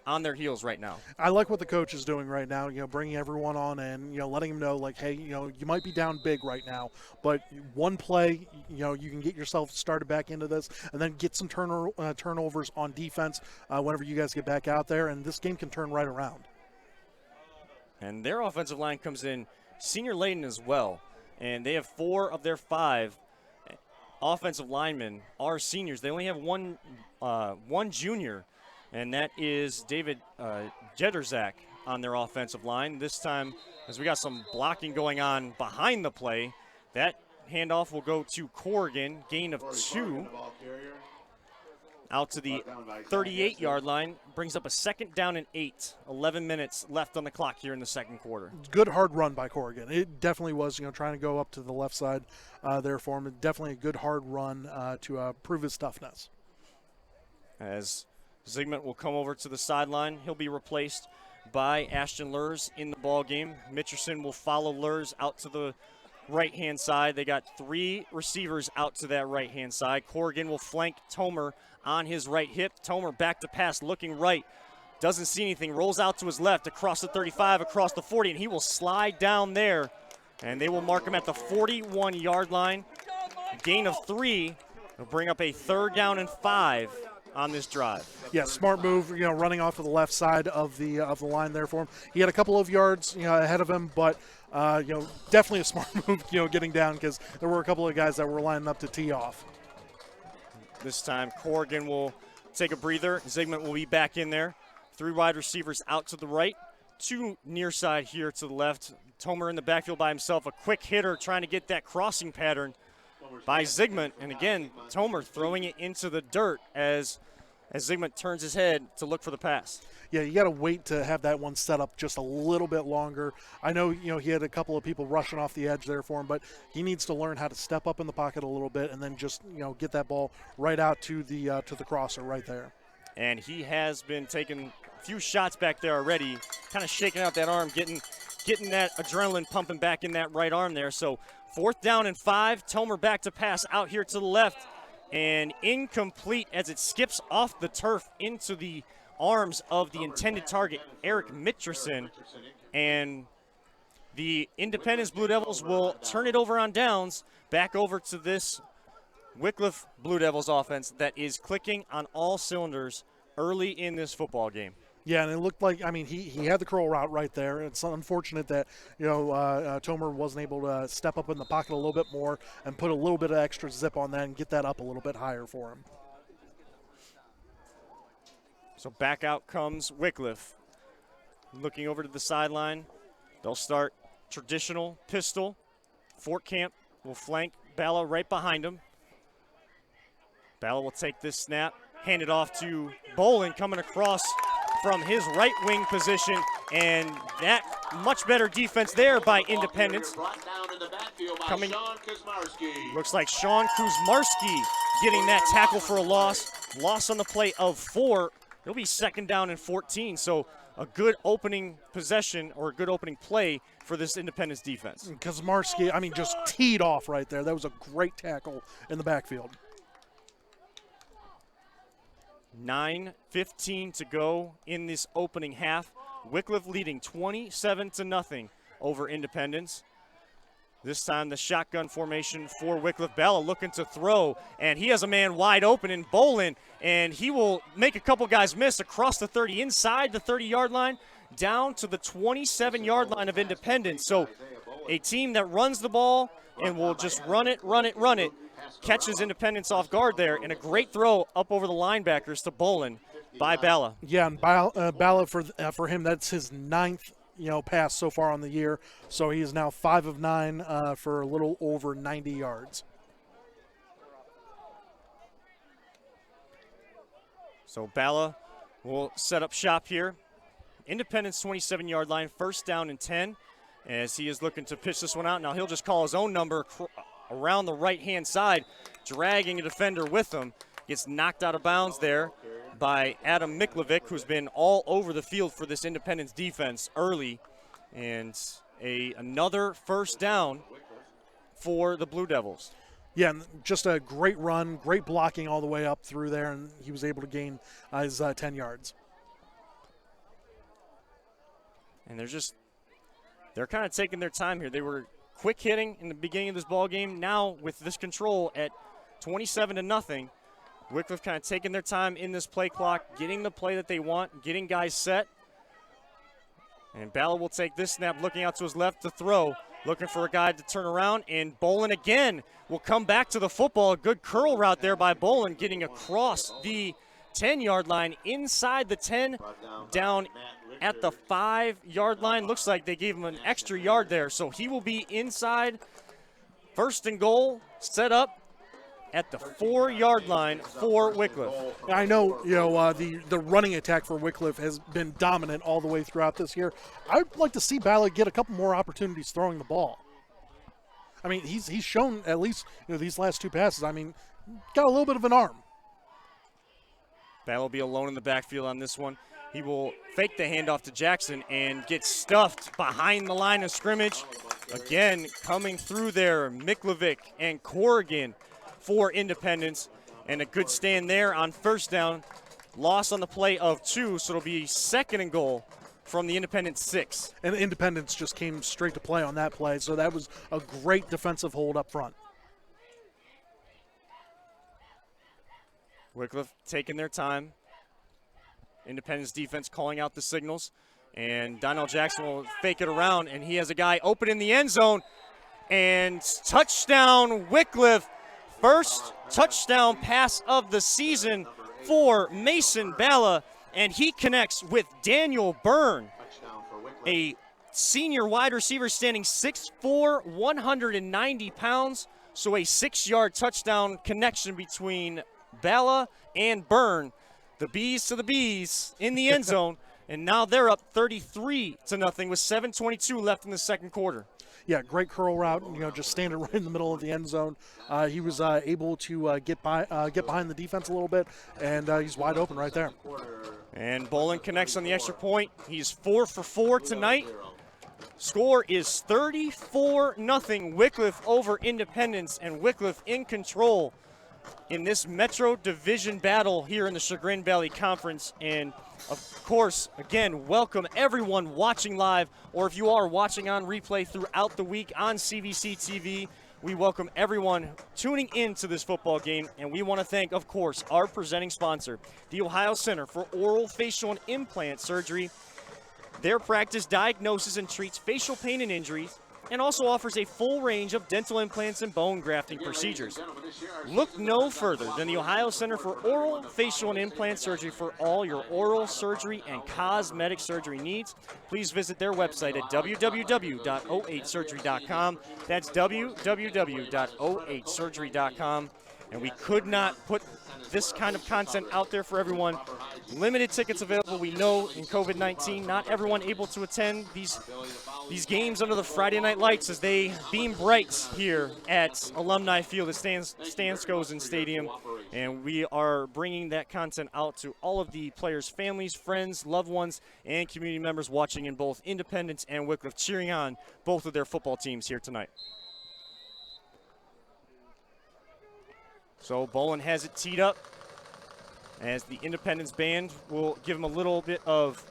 on their heels right now. I like what the coach is doing right now, bringing everyone on and, letting them know, like, hey, you might be down big right now, but one play, you can get yourself started back into this and then get some turnovers on defense whenever you guys get back out there, and this game can turn right around. And their offensive line comes in senior laden as well, and they have 4 of their 5 offensive linemen are seniors. They only have one junior, and that is David Jederzak on their offensive line. This time, as we got some blocking going on behind the play, that handoff will go to Corrigan, gain of 2. Out to the 38-yard line, brings up a 2nd down and 8. 11 minutes left on the clock here in the second quarter. Good hard run by Corrigan. It definitely was, trying to go up to the left side there for him. Definitely a good hard run to prove his toughness. As Zygmunt will come over to the sideline, he'll be replaced by Ashton Lurs in the ball game. Mitcherson will follow Lurs out to the right-hand side. They got 3 receivers out to that right-hand side. Corrigan will flank Tomer on his right hip. Tomer back to pass, looking right. Doesn't see anything. Rolls out to his left, across the 35, across the 40, and he will slide down there. And they will mark him at the 41-yard line. Gain of 3 will bring up a 3rd down and 5 on this drive. Yeah, smart move, running off to the left side of the line there for him. He had a couple of yards, ahead of him, but definitely a smart move, getting down, because there were a couple of guys that were lining up to tee off. This time, Corrigan will take a breather. Zygmunt will be back in there. 3 wide receivers out to the right, 2 near side here to the left. Tomer in the backfield by himself, a quick hitter trying to get that crossing pattern by Zygmunt. And again, Tomer throwing it into the dirt as Zygmunt turns his head to look for the pass. Yeah, you got to wait to have that one set up just a little bit longer. I know, he had a couple of people rushing off the edge there for him, but he needs to learn how to step up in the pocket a little bit and then just, get that ball right out to the crosser right there. And he has been taking a few shots back there already, kind of shaking out that arm, getting that adrenaline pumping back in that right arm there. So 4th down and 5, Tomer back to pass out here to the left, and incomplete as it skips off the turf into the arms of the intended target, Eric Mitcherson. And the Independence Blue Devils will turn it over on downs, back over to this Wickliffe Blue Devils offense that is clicking on all cylinders early in this football game. Yeah, and it looked like, he had the curl route right there. It's unfortunate that, Tomer wasn't able to step up in the pocket a little bit more and put a little bit of extra zip on that and get that up a little bit higher for him. So back out comes Wickliffe. Looking over to the sideline, they'll start traditional pistol. Fort Camp will flank Balla right behind him. Balla will take this snap, hand it off to Bolin coming across from his right wing position, and that much better defense there by Independence. Coming, looks like Sean Kuzmarski getting that tackle for a loss. Loss on the play of 4. It'll be 2nd down and 14, so a good opening possession or a good opening play for this Independence defense. Kuzmarski, just teed off right there. That was a great tackle in the backfield. 9:15 to go in this opening half. Wickliffe leading 27-0 over Independence. This time the shotgun formation for Wickliffe. Balla looking to throw, and he has a man wide open in Bolin, and he will make a couple guys miss across the 30, inside the 30-yard line, down to the 27-yard line of Independence. So a team that runs the ball and will just run it, catches Independence off guard there, and a great throw up over the linebackers to Bolin by Balla. Yeah, and Balla, for him, that's his 9th pass so far on the year. So he is now 5 of 9 for a little over 90 yards. So Balla will set up shop here. Independence 27-yard line, 1st down and 10, as he is looking to pitch this one out. Now he'll just call his own number around the right-hand side, dragging a defender with him. Gets knocked out of bounds there by Adam Miklovic, who's been all over the field for this Independence defense early. And another 1st down for the Blue Devils. Yeah, and just a great run, great blocking all the way up through there, and he was able to gain his 10 yards. And they're kind of taking their time here. They were quick hitting in the beginning of this ball game. Now with this control at 27-0, Wickliffe kind of taking their time in this play clock, getting the play that they want, getting guys set. And Balla will take this snap, looking out to his left to throw, looking for a guy to turn around, and Bolin again will come back to the football. A good curl route there by Bolin, getting across the 10-yard line, inside the 10, down at the 5-yard line. Looks like they gave him an extra yard there, so he will be inside First and goal set up at the 4-yard line for Wickliffe. I know, the running attack for Wickliffe has been dominant all the way throughout this year. I'd like to see Bala get a couple more opportunities throwing the ball. I mean, he's shown at least these last 2 passes. I mean, got a little bit of an arm. Bala will be alone in the backfield on this one. He will fake the handoff to Jackson and get stuffed behind the line of scrimmage. Again, coming through there, Wickliffe and Corrigan for Independence, and a good stand there on first down. Loss on the play of 2, so it'll be 2nd and goal from the Independence 6. And Independence just came straight to play on that play, so that was a great defensive hold up front. Wickliffe taking their time. Independence defense calling out the signals, and Donnell Jackson will fake it around, and he has a guy open in the end zone, and touchdown Wickliffe. First touchdown pass of the season for Mason Bala, and he connects with Daniel Byrne, a senior wide receiver standing 6'4", 190 pounds. So a 6-yard touchdown connection between Bala and Byrne. The Bees to the Bees in the end zone, and now they're up 33-0 with 7:22 left in the second quarter. Yeah, great curl route, just standing right in the middle of the end zone. He was able to get behind the defense a little bit, and he's wide open right there. And Bolin connects on the extra point. He's 4 for 4 tonight. Score is 34-0, Wickliffe over Independence, and Wickliffe in control in this Metro Division battle here in the Chagrin Valley Conference. And of course, again, welcome everyone watching live, or if you are watching on replay throughout the week on CVC TV. We welcome everyone tuning in to this football game, and we want to thank, of course, our presenting sponsor, the Ohio Center for Oral, Facial, and Implant Surgery. Their practice diagnoses and treats facial pain and injuries, and also offers a full range of dental implants and bone grafting procedures. Look no further than the Ohio Center for Oral, Facial, and Implant Surgery for all your oral surgery and cosmetic surgery needs. Please visit their website at www.08surgery.com. That's www.08surgery.com. And we could not put this kind of content out there for everyone. Limited tickets available. We know in COVID-19, not everyone able to attend these games under the Friday night lights as they beam bright here at Alumni Field at Stansco's Stadium. And we are bringing that content out to all of the players' families, friends, loved ones, and community members watching in both Independence and Wickliffe, cheering on both of their football teams here tonight. So Bolin has it teed up as the Independence band will give him a little bit of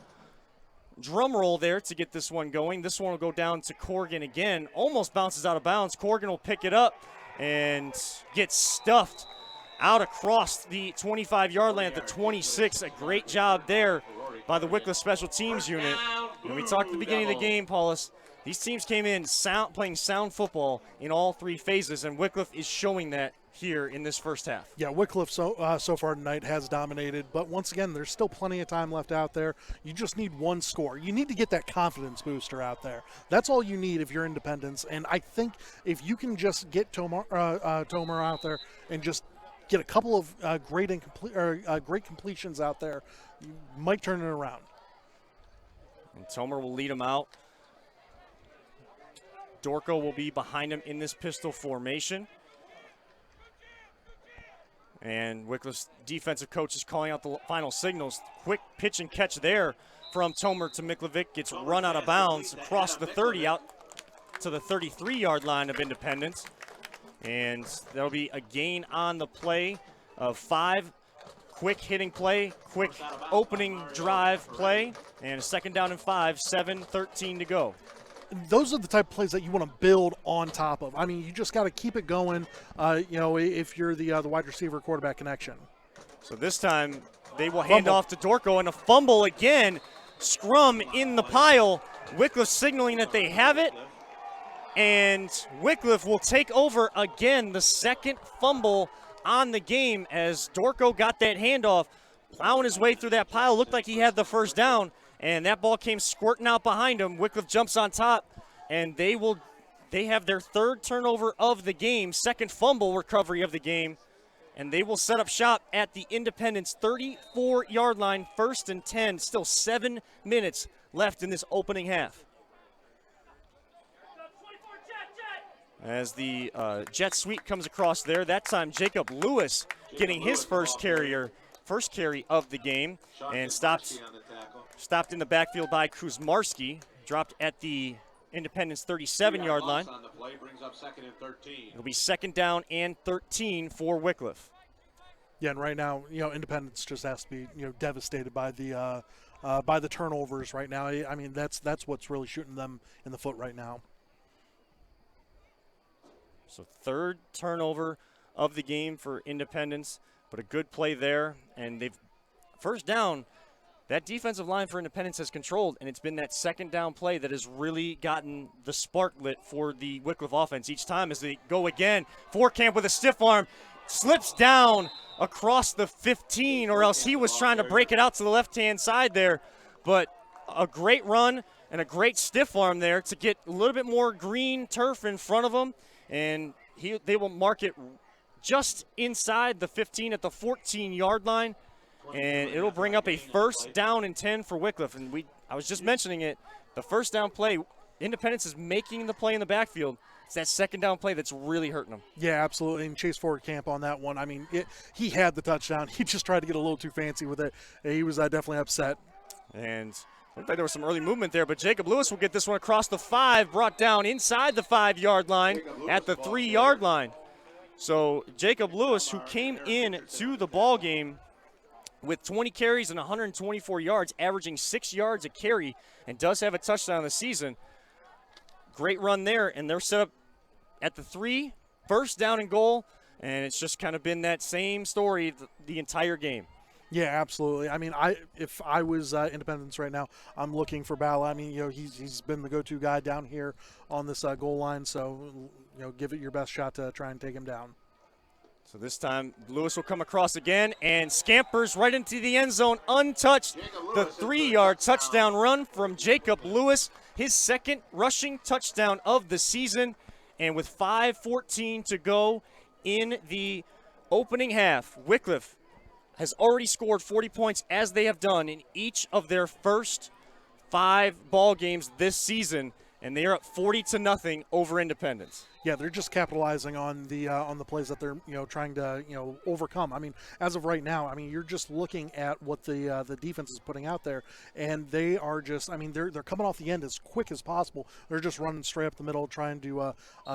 drum roll there to get this one going. This one will go down to Corrigan again. Almost bounces out of bounds. Corrigan will pick it up and get stuffed out across the 25-yard line at the 26. A great job there by the Wickliffe Special Teams unit. And we talked at the beginning of the game, Paulus, these teams came in playing sound football in all 3 phases, and Wickliffe is showing that here in this first half. Yeah, Wickliffe so far tonight has dominated, but once again, there's still plenty of time left out there. You just need one score. You need to get that confidence booster out there. That's all you need if you're Independence, and I think if you can just get Tomer out there and just get a couple of great completions out there, you might turn it around. And Tomer will lead him out. Dorco will be behind him in this pistol formation. And Wickliffe's defensive coach is calling out the final signals. Quick pitch and catch there from Tomer to Wickliffe. Gets run out of bounds across the 30 out to the 33-yard line of Independence. And that'll be a gain on the play of 5. Quick hitting play, quick opening drive play, and a 2nd down and 5, 7:13 to go. Those are the type of plays that you want to build on top of. I mean, you just got to keep it going, if you're the wide receiver quarterback connection. So this time they will hand off to Dorco, and a fumble again. Scrum in the pile. Wickliffe signaling that they have it, and Wickliffe will take over again, the 2nd fumble on the game as Dorco got that handoff, plowing his way through that pile. Looked like he had the first down, and that ball came squirting out behind him. Wickliffe jumps on top, and they will they have their third turnover of the game, second fumble recovery of the game, and they will set up shop at the Independence 34-yard line, 1st and 10. Still 7 minutes left in this opening half. As the jet sweep comes across there, that time Jacob Lewis getting his first carry of the game, and stopped in the backfield by Kuzmarski, dropped at the Independence 37-yard line. It'll be 2nd down and 13 for Wickliffe. Yeah, and right now, Independence just has to be, devastated by the turnovers right now. I mean, that's what's really shooting them in the foot right now. So 3rd turnover of the game for Independence, but a good play there, and they've first down. That defensive line for Independence has controlled, and it's been that 2nd down play that has really gotten the spark lit for the Wickliffe offense each time as they go again. Forecamp with a stiff arm, slips down across the 15, or else he was trying to break it out to the left-hand side there. But a great run and a great stiff arm there to get a little bit more green turf in front of him, and they will mark it just inside the 15 at the 14-yard line. And it'll bring up a 1st down and 10 for Wickliffe. And I was just mentioning it, the 1st down play, Independence is making the play in the backfield. It's that 2nd down play that's really hurting them. Yeah, absolutely. And Chase Forecamp on that one, I mean, he had the touchdown. He just tried to get a little too fancy with it. He was definitely upset. And looked like there was some early movement there, but Jacob Lewis will get this one across the 5, brought down inside the 5-yard line at the 3-yard line. So Jacob Lewis, who came in to the ball game with 20 carries and 124 yards, averaging 6 yards a carry, and does have a touchdown this season. Great run there, and they're set up at the 3, 1st down and goal, and it's just kind of been that same story the entire game. Yeah, absolutely. I mean, if I was Independence right now, I'm looking for Bala. I mean, he's been the go-to guy down here on this goal line, so give it your best shot to try and take him down. So this time, Lewis will come across again and scampers right into the end zone untouched. The 3-yard touchdown run from Jacob Lewis, his 2nd rushing touchdown of the season. And with 5:14 to go in the opening half, Wickliffe has already scored 40 points, as they have done in each of their first 5 ball games this season, and they are up 40-0 over Independence. Yeah, they're just capitalizing on the plays that they're trying to overcome. I mean, as of right now, I mean, you're just looking at what the defense is putting out there, and they are just, I mean, they're coming off the end as quick as possible. They're just running straight up the middle, trying to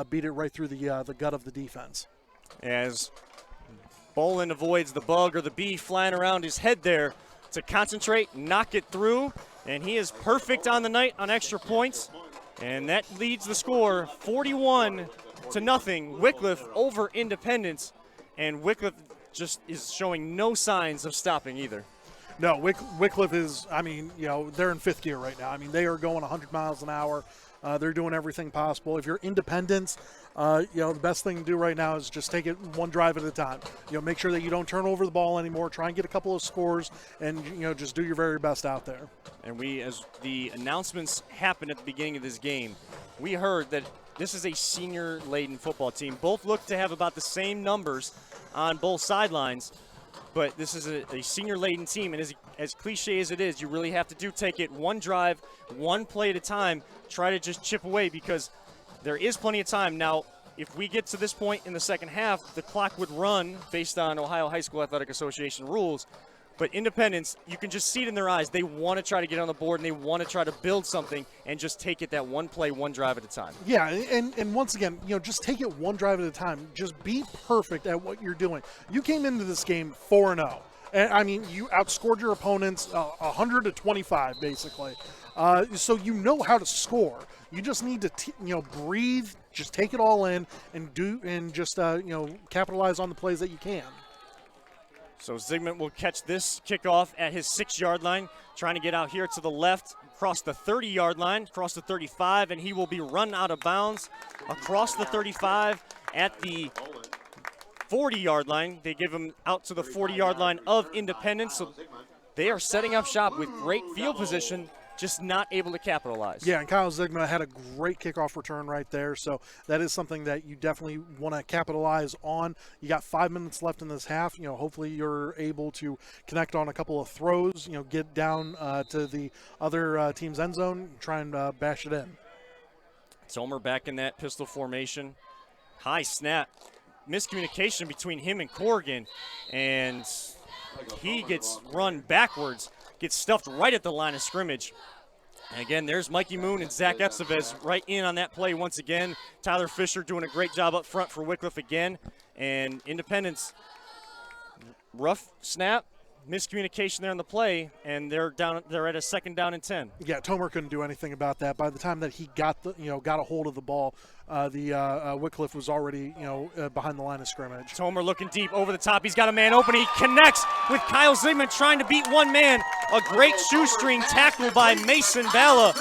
beat it right through the gut of the defense. As Bolin avoids the bug or the bee flying around his head there to concentrate, knock it through, and he is perfect on the night on extra points. And that leads the score 41-0, Wickliffe over Independence. And Wickliffe just is showing no signs of stopping either. No, Wickliffe is, I mean, they're in 5th gear right now. I mean, they are going 100 miles an hour. They're doing everything possible. If you're Independence, the best thing to do right now is just take it one drive at a time. Make sure that you don't turn over the ball anymore. Try and get a couple of scores, and just do your very best out there. And as the announcements happened at the beginning of this game, we heard that this is a senior-laden football team. Both look to have about the same numbers on both sidelines, but this is a senior-laden team, and as cliche as it is, you really have to take it one drive, one play at a time, try to just chip away, because there is plenty of time. Now, if we get to this point in the second half, the clock would run based on Ohio High School Athletic Association rules. But Independence, you can just see it in their eyes. They want to try to get on the board, and they want to try to build something and just take it that one play, one drive at a time. Yeah, and once again, just take it one drive at a time. Just be perfect at what you're doing. You came into this game 4-0. And, I mean, you outscored your opponents 100-25, basically. So you know how to score. You just need to, breathe, just take it all in, and just capitalize on the plays that you can. So Zygmunt will catch this kickoff at his 6-yard line, trying to get out here to the left, across the 30-yard line, across the 35, and he will be run out of bounds across the 35 at the 40-yard line. They give him out to the 40-yard line of Independence. So they are setting up shop with great field position just not able to capitalize. Yeah, and Kyle Zigma had a great kickoff return right there, so that is something that you definitely want to capitalize on. You got 5 minutes left in this half. Hopefully you're able to connect on a couple of throws, get down to the other team's end zone, try and bash it in. Tomer back in that pistol formation. High snap. Miscommunication between him and Corrigan, and he gets run backwards, gets stuffed right at the line of scrimmage. And again, there's Mikey Moon and Zach Epsevez right in on that play once again. Tyler Fisher doing a great job up front for Wickliffe again. And Independence, rough snap, miscommunication there on the play, and they're at a 2nd down and 10. Yeah, Tomer couldn't do anything about that. By the time that he got a hold of the ball, the Wickliffe was already behind the line of scrimmage. Tomer looking deep over the top. He's got a man open. He connects with Kyle Zigman trying to beat one man. A great shoestring tackle by Mason Balla.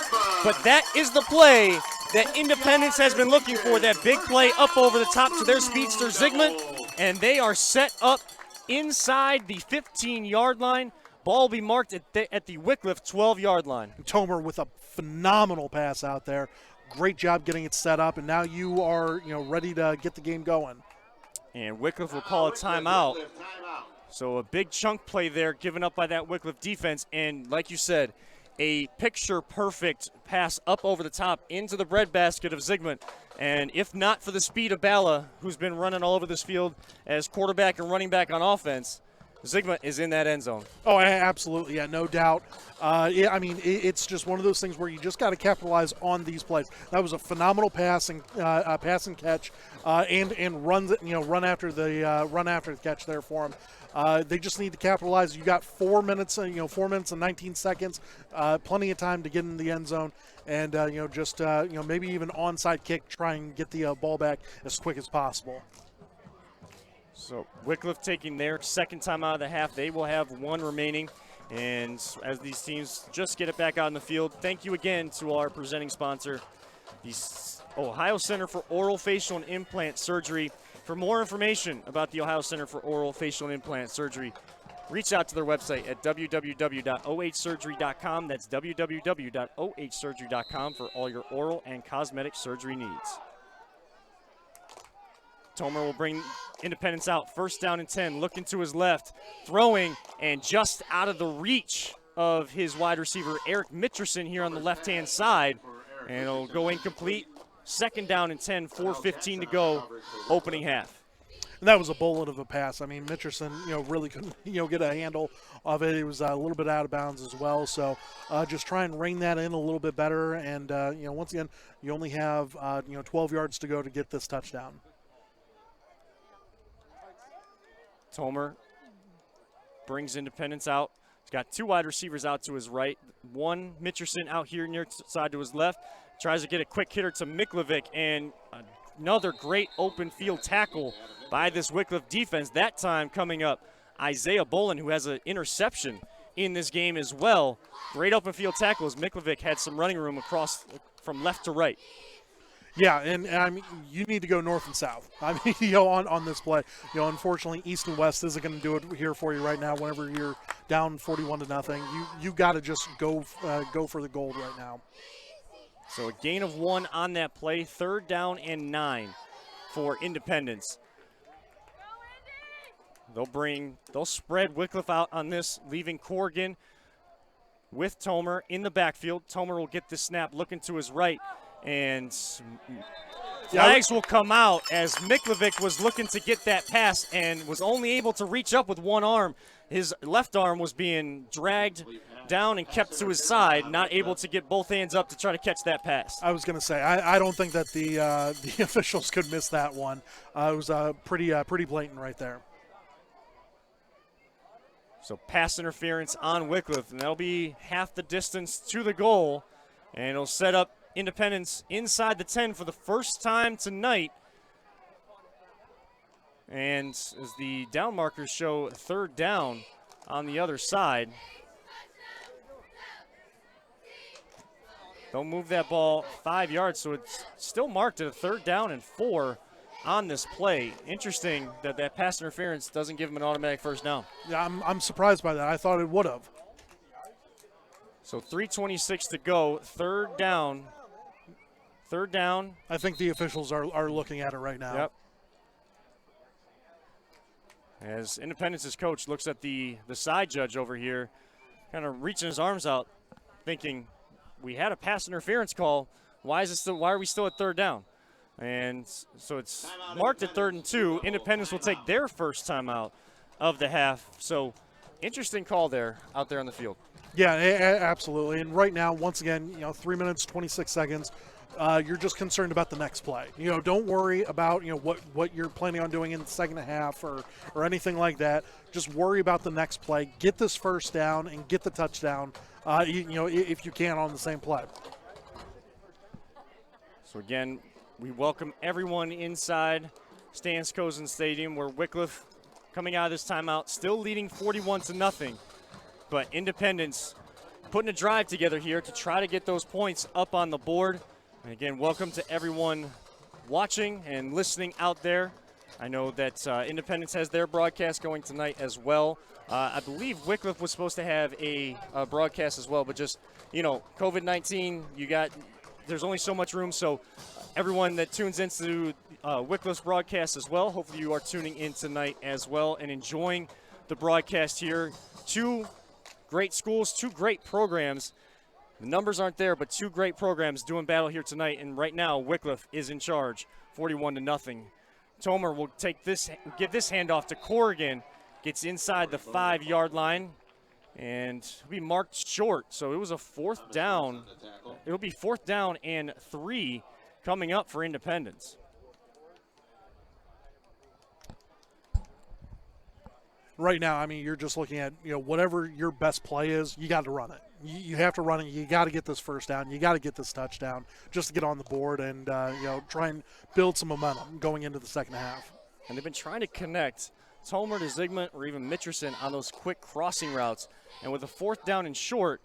But that is the play that Independence has been looking for. That big play up over the top to their speedster Zigman, and they are set up inside the 15-yard line. Ball will be marked at the Wickliffe 12-yard line. Tomer with a phenomenal pass out there. Great job getting it set up, and now you are ready to get the game going. And Wickliffe will call a timeout. So a big chunk play there given up by that Wickliffe defense, and like you said, a picture-perfect pass up over the top into the breadbasket of Zigman. And if not for the speed of Balla, who's been running all over this field as quarterback and running back on offense, Zigma is in that end zone. Oh, absolutely. Yeah, no doubt. It's just one of those things where you just got to capitalize on these plays. That was a phenomenal pass and catch, and run after the catch there for him. They just need to capitalize. You got 4 minutes, 4 minutes and 19 seconds, plenty of time to get in the end zone, and maybe even onside kick, try and get the ball back as quick as possible. So Wickliffe taking their 2nd time out of the half. They will have 1 remaining. And as these teams just get it back out in the field, thank you again to our presenting sponsor, the Ohio Center for Oral, Facial, and Implant Surgery. For more information about the Ohio Center for Oral, Facial, and Implant Surgery, reach out to their website at www.ohsurgery.com. That's www.ohsurgery.com for all your oral and cosmetic surgery needs. Tomer will bring Independence out. 1st down and 10. Looking to his left. Throwing, and just out of the reach of his wide receiver, Eric Mitcherson, here on the left-hand side. And it'll go incomplete. 2nd down and 10. 4:15 to go. Opening half. And that was a bullet of a pass. I mean, Mitcherson, really couldn't, get a handle of it. It was a little bit out of bounds as well. So just try and rein that in a little bit better. And, once again, you only have, 12 yards to go to get this touchdown. Tomer brings Independence out. He's got 2 wide receivers out to his right. 1 Mitcherson out here near side to his left. Tries to get a quick hitter to Wickliffe, and another great open field tackle by this Wickliffe defense. That time coming up, Isaiah Bolin, who has an interception in this game as well. Great open field tackle as Wickliffe had some running room across from left to right. Yeah, and I mean, you need to go north and south. I mean, on this play, unfortunately, east and west isn't going to do it here for you right now. Whenever you're down 41-0, you got to just go for the gold right now. So a gain of 1 on that play. 3rd down and 9 for Independence. They'll spread Wickliffe out on this, leaving Corrigan with Tomer in the backfield. Tomer will get the snap, looking to his right. And flags will come out as Wickliffe was looking to get that pass and was only able to reach up with one arm. His left arm was being dragged down and kept to his side, not able to get both hands up to try to catch that pass. I was going to say, I don't think that the officials could miss that one. It was pretty blatant right there. So pass interference on Wickliffe, and that'll be half the distance to the goal, and it'll set up Independence inside the 10 for the first time tonight. And as the down markers show 3rd down on the other side, they'll move that ball 5 yards, so it's still marked at a 3rd down and 4 on this play. Interesting that that pass interference doesn't give him an automatic first down. Yeah, I'm surprised by that. I thought it would have. So 3:26 to go, third down. Third down. I think the officials are looking at it right now. Yep. As Independence's coach looks at the side judge over here, kind of reaching his arms out, thinking, we had a pass interference call. Why are we still at third down? And so it's marked at 3rd and 2. Independence will take their first timeout of the half. So interesting call there out there on the field. Yeah, absolutely. And right now, once again, 3 minutes, 26 seconds. You're just concerned about the next play. Don't worry about what you're planning on doing in the second half or anything like that. Just worry about the next play. Get this first down and get the touchdown. If you can on the same play. So again, we welcome everyone inside Stan Skosen Stadium, where Wickliffe, coming out of this timeout, still leading 41-0. But Independence putting a drive together here to try to get those points up on the board. And again, welcome to everyone watching and listening out there. I know that Independence has their broadcast going tonight as well. I believe Wickliffe was supposed to have a broadcast as well, but just, COVID-19, there's only so much room. So everyone that tunes into Wickliffe's broadcast as well, hopefully you are tuning in tonight as well and enjoying the broadcast here. 2 great schools, 2 great programs. The numbers aren't there, but 2 great programs doing battle here tonight. And right now, Wickliffe is in charge, 41-0. Tomer will give this handoff to Corrigan, gets inside the 5-yard line, and be marked short. So it was a 4th down. It'll be 4th down and 3 coming up for Independence. Right now, you're just looking at, whatever your best play is, you got to run it. You have to run it. You got to get this first down. You got to get this touchdown just to get on the board and, try and build some momentum going into the second half. And they've been trying to connect Tomer to Zygmunt or even Mitcherson on those quick crossing routes. And with a 4th down and short,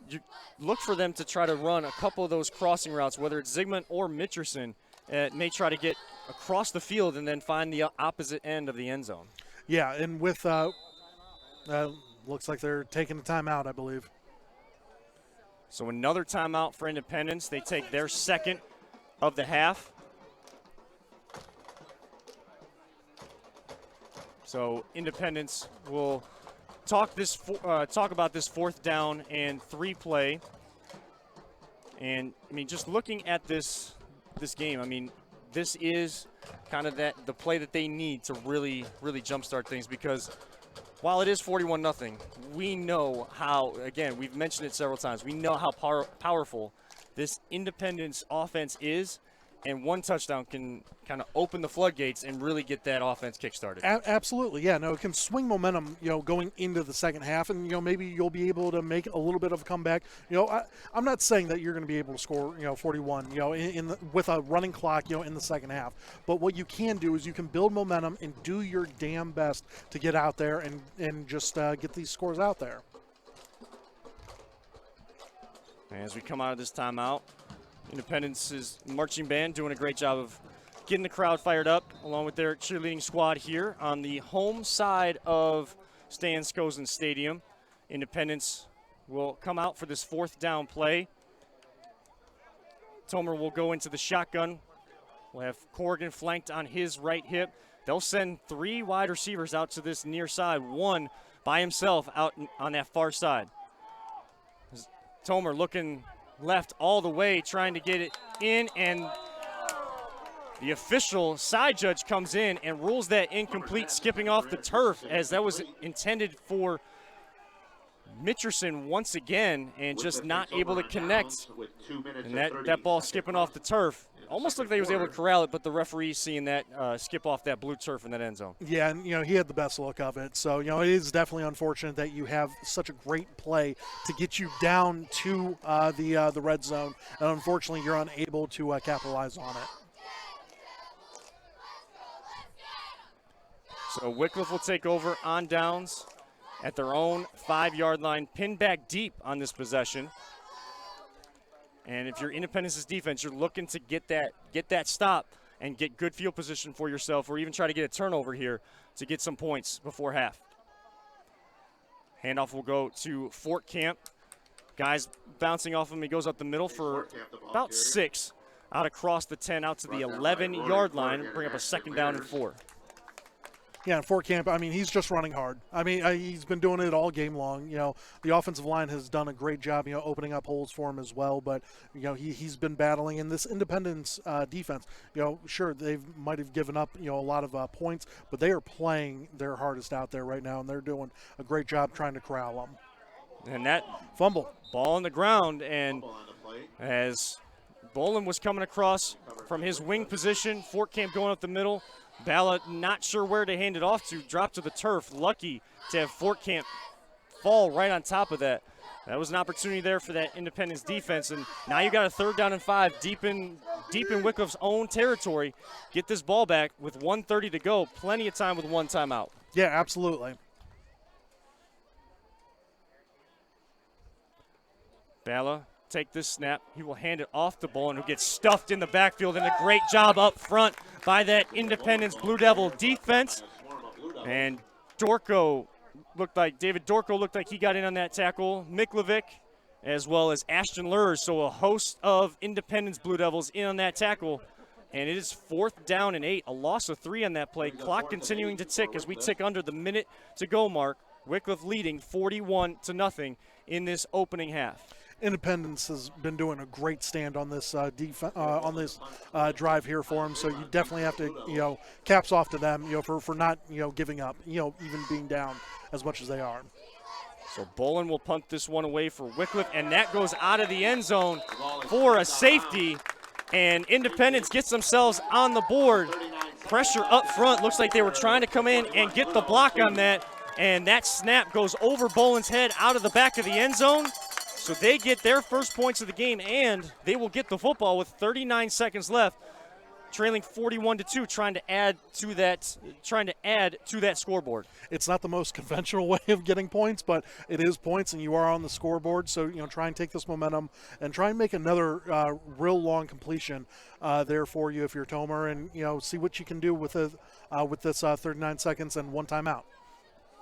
you look for them to try to run a couple of those crossing routes, whether it's Zygmunt or Mitcherson, may try to get across the field and then find the opposite end of the end zone. Yeah, and with looks like they're taking a timeout, I believe. So another timeout for Independence. They take their second of the half. So Independence will talk about this 4th down and 3 play. And just looking at this game, this is kind of the play that they need to really jumpstart things, because while it is 41-0, we know how, again, we've mentioned it several times, we know how powerful this Independence offense is, and one touchdown can kind of open the floodgates and really get that offense kick-started. Absolutely, yeah. No, it can swing momentum, going into the second half, and, maybe you'll be able to make a little bit of a comeback. I'm not saying that you're going to be able to score, 41, with a running clock, in the second half. But what you can do is you can build momentum and do your damn best to get out there and just get these scores out there. As we come out of this timeout, Independence's marching band doing a great job of getting the crowd fired up, along with their cheerleading squad here on the home side of Stan Skosen Stadium. Independence will come out for this 4th down play. Tomer will go into the shotgun. We'll have Corrigan flanked on his right hip. They'll send 3 wide receivers out to this near side, 1 by himself out on that far side. Tomer looking left all the way, trying to get it in, and the official side judge comes in and rules that incomplete, skipping off the turf, as that was intended for Mitcherson once again, and just not able to connect. And that ball skipping off the turf. Almost looked like he was able to corral it, but the referee seeing that skip off that blue turf in that end zone. Yeah, and, he had the best look of it. So, it is definitely unfortunate that you have such a great play to get you down to the red zone, and unfortunately you're unable to capitalize on it. So Wickliffe will take over on downs at their own 5-yard line, pinned back deep on this possession. And if you're Independence's defense, you're looking to get that stop and get good field position for yourself, or even try to get a turnover here to get some points before half. Handoff will go to Fort Camp. Guys bouncing off him. He goes up the middle for about 6, out across the 10, out to the 11-yard line, bring up a 2nd down and 4. Yeah, and Fort Camp, I mean, he's just running hard. I mean, he's been doing it all game long. You know, the offensive line has done a great job, you know, opening up holes for him as well. But, you know, he's been battling in this Independence defense. You know, sure, they might have given up, you know, a lot of points, but they are playing their hardest out there right now, and they're doing a great job trying to corral them. And that fumble. Ball on the ground, and as Bolin was coming across from his wing position, Fort Camp going up the middle. Bala not sure where to hand it off to, drop to the turf. Lucky to have Fort Camp fall right on top of that. That was an opportunity there for that Independence defense, and now you got a 3rd down and 5 deep in Wickliffe's own territory. Get this ball back with 1:30 to go. Plenty of time with 1 timeout. Yeah, absolutely. Bala take this snap. He will hand it off to Bolin, who gets stuffed in the backfield, and a great job up front by that Independence Blue Devil defense. And David Dorko looked like he got in on that tackle. Wickliffe, as well as Ashton Lurs. So a host of Independence Blue Devils in on that tackle. And it is 4th down and 8, a loss of 3 on that play. Clock continuing to tick as we tick under the minute to go mark. Wickliffe leading 41-0 in this opening half. Independence has been doing a great stand on this drive here for them. So you definitely have to, you know, caps off to them, you know, for not, you know, giving up, you know, even being down as much as they are. So Bolin will punt this one away for Wickliffe, and that goes out of the end zone for a safety. And Independence gets themselves on the board. Pressure up front. Looks like they were trying to come in and get the block on that. And that snap goes over Bolin's head out of the back of the end zone. So they get their first points of the game, and they will get the football with 39 seconds left, trailing 41-2, trying to add to that scoreboard. It's not the most conventional way of getting points, but it is points, and you are on the scoreboard. So, you know, try and take this momentum and try and make another real long completion there for you if you're Tomer, and, you know, see what you can do with this 39 seconds and 1 timeout.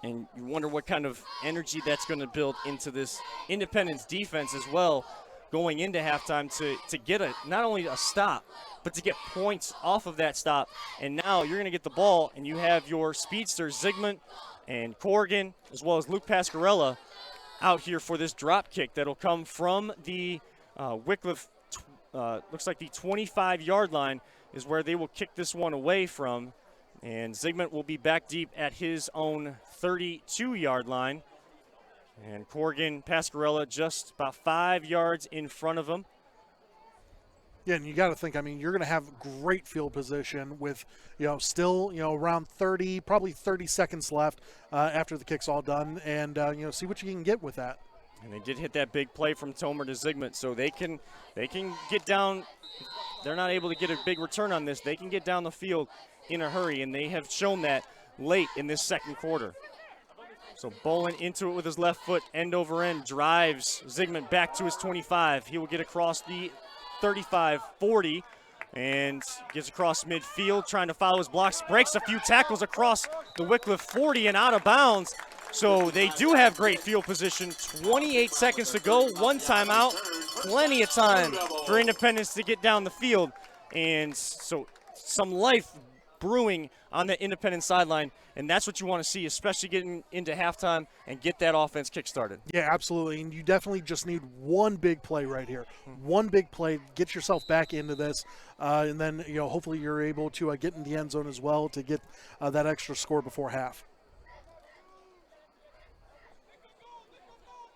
And you wonder what kind of energy that's going to build into this Independence defense as well, going into halftime to get not only a stop, but to get points off of that stop. And now you're going to get the ball, and you have your speedsters, Zygmunt and Corrigan, as well as Luke Pascarella, out here for this drop kick that'll come from the Wickliffe, looks like the 25-yard line is where they will kick this one away from. And Zygmunt will be back deep at his own 32-yard line. And Corrigan, Pascarella just about 5 yards in front of him. Yeah, and you got to think, I mean, you're going to have great field position with, you know, still, you know, around 30 seconds left after the kick's all done. And, you know, see what you can get with that. And they did hit that big play from Tomer to Zygmunt, so they can get down. They're not able to get a big return on this. They can get down the field in a hurry, and they have shown that late in this second quarter. So Bolin into it with his left foot, end over end, drives Zygmunt back to his 25. He will get across the 35-40 and gets across midfield, trying to follow his blocks, breaks a few tackles across the Wickliffe 40 and out of bounds. So they do have great field position. 28 seconds to go, 1 timeout, plenty of time for Independence to get down the field. And so some life brewing on the Independence sideline, and that's what you want to see, especially getting into halftime and get that offense kick-started. Yeah, absolutely, and you definitely just need one big play right here. One big play, get yourself back into this, and then, you know, hopefully you're able to get in the end zone as well to get that extra score before half.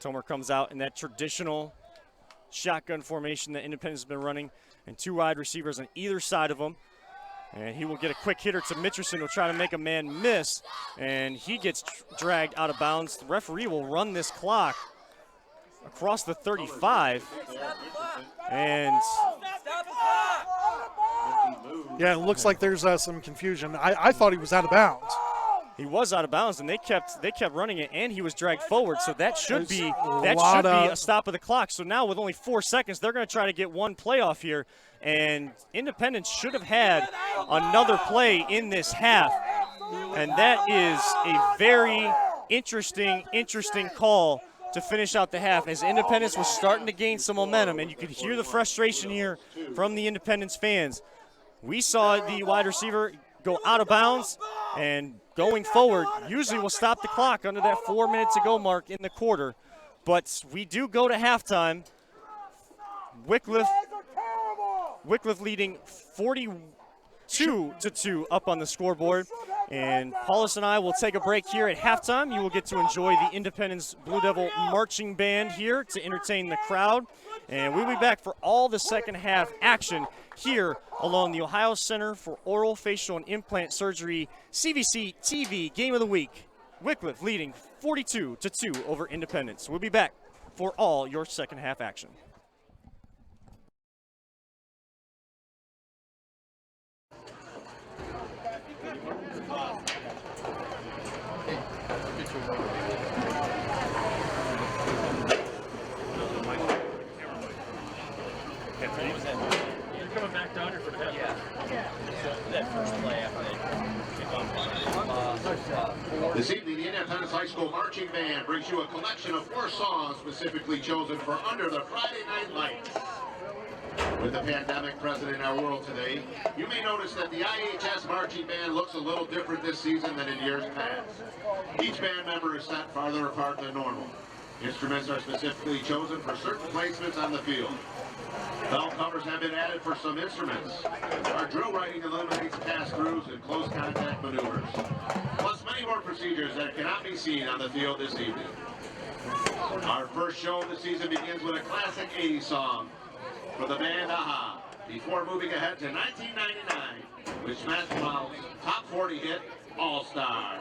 Tomer comes out in that traditional shotgun formation that Independence has been running, and 2 wide receivers on either side of him. And he will get a quick hitter to Mitcherson, who'll try to make a man miss, and he gets dragged out of bounds. The referee will run this clock across the 35. And yeah, it looks like there's some confusion. I thought he was out of bounds. He was out of bounds, and they kept running it, and he was dragged forward. So that should be a stop of the clock. So now with only 4 seconds, they're going to try to get one play off here, and Independence should have had another play in this half, and that is a very interesting call to finish out the half as Independence was starting to gain some momentum, and you could hear the frustration here from the Independence fans. We saw the wide receiver go out of bounds, and going forward, usually we'll stop the clock under that 4 minutes to go mark in the quarter. But we do go to halftime. Wickliffe leading 42-2 up on the scoreboard. And Paulus and I will take a break here at halftime. You will get to enjoy the Independence Blue Devil Marching Band here to entertain the crowd. And we'll be back for all the second half action here along the Ohio Center for Oral, Facial, and Implant Surgery CVC TV Game of the Week. Wickliffe leading 42-2 over Independence. We'll be back for all your second half action. You're coming back down here for the half. Yeah. That first play after they kick off. This evening, the Independence High School Marching Band brings you a collection of 4 songs specifically chosen for Under the Friday Night Lights. With the pandemic present in our world today, you may notice that the IHS Marching Band looks a little different this season than in years past. Each band member is set farther apart than normal. Instruments are specifically chosen for certain placements on the field. Belt covers have been added for some instruments. Our drill writing eliminates pass-throughs and close contact maneuvers. Plus many more procedures that cannot be seen on the field this evening. Our first show of the season begins with a classic 80s song for the band AHA, before moving ahead to 1999, which Smash Mouth's top 40 hit, All Star.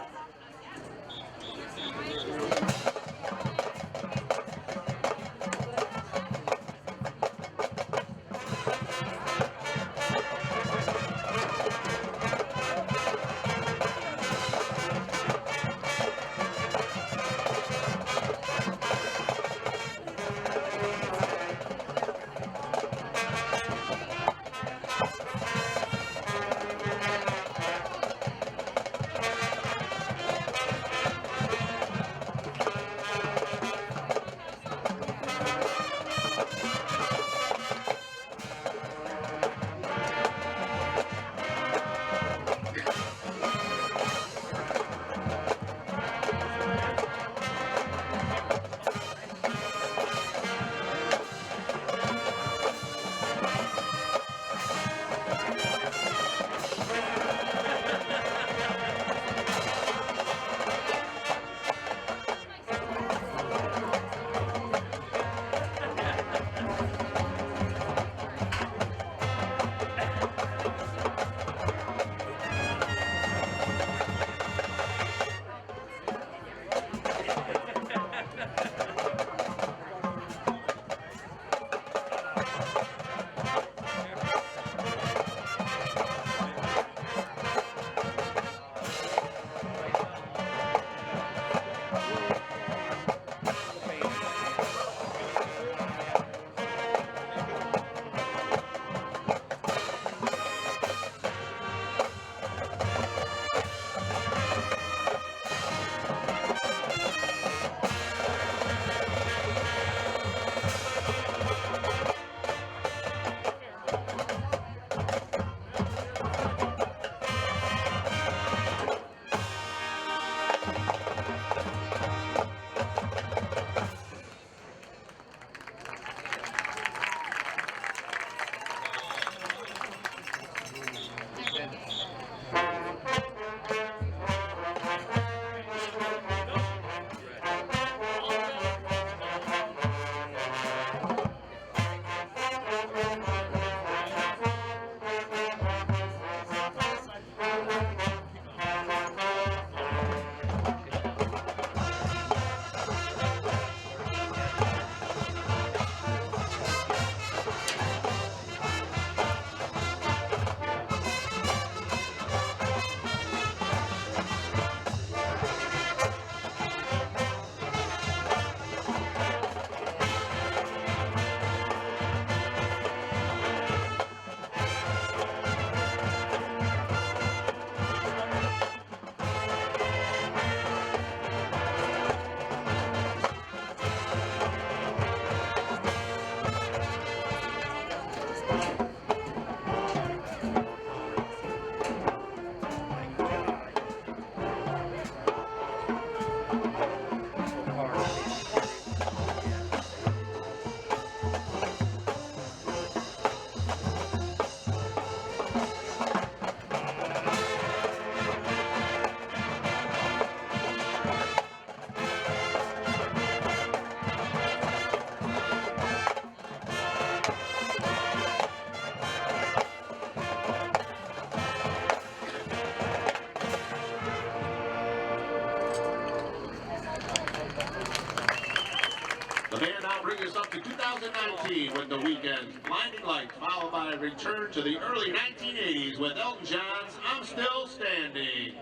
weekend's blinding lights, followed by a return to the early 1980s with Elton John's I'm Still Standing.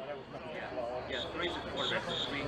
Yeah, three's a quarterback. Three.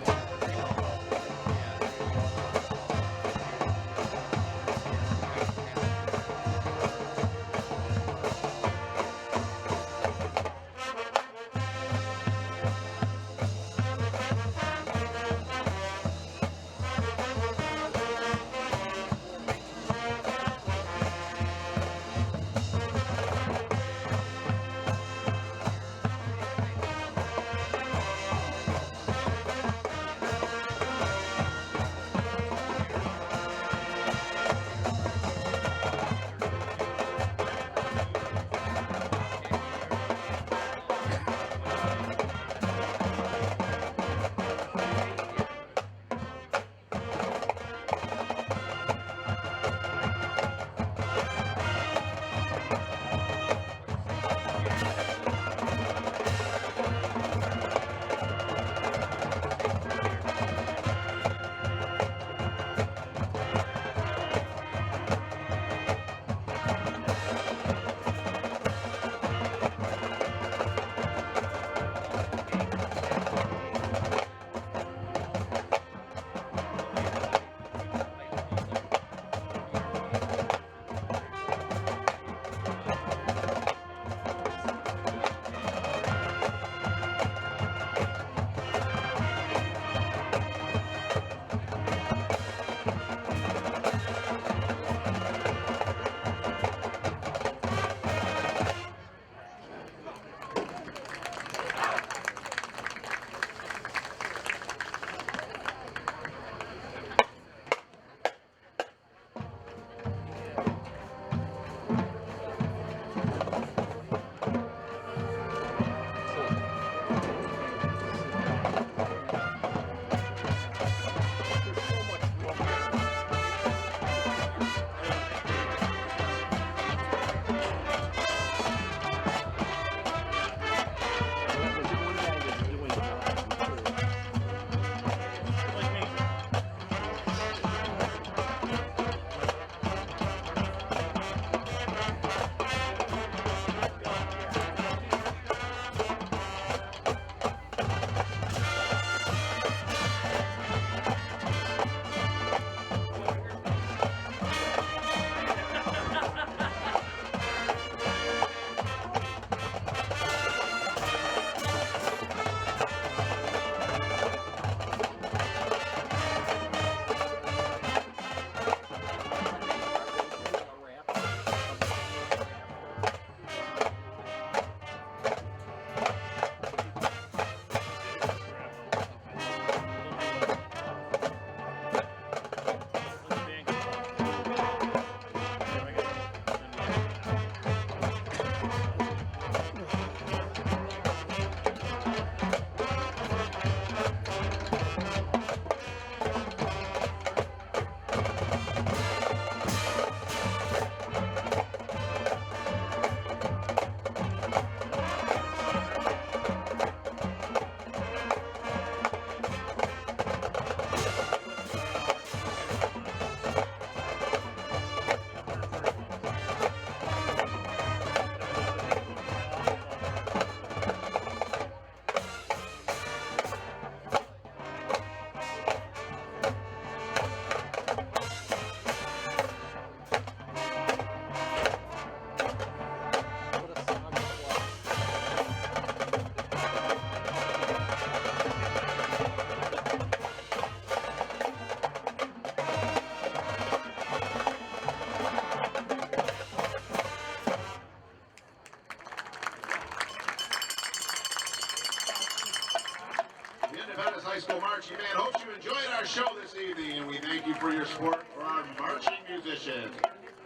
High School Marching Band hopes you enjoyed our show this evening, and we thank you for your support for our marching musicians.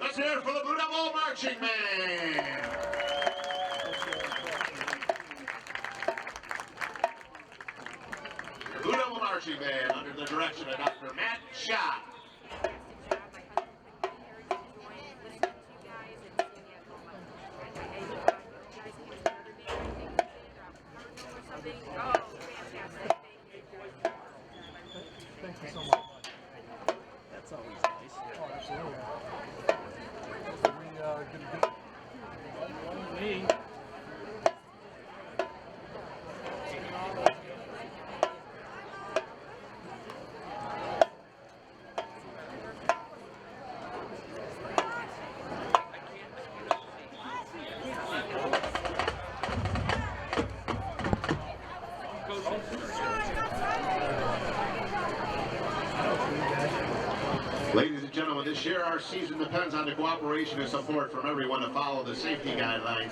Let's hear it for the Blue Devil Marching Band. The Blue Devil Marching Band under the direction of Dr. Matt Shaw. Thank you so much. That's always nice. Oh, absolutely. Ladies and gentlemen, this year our season depends on the cooperation and support from everyone to follow the safety guidelines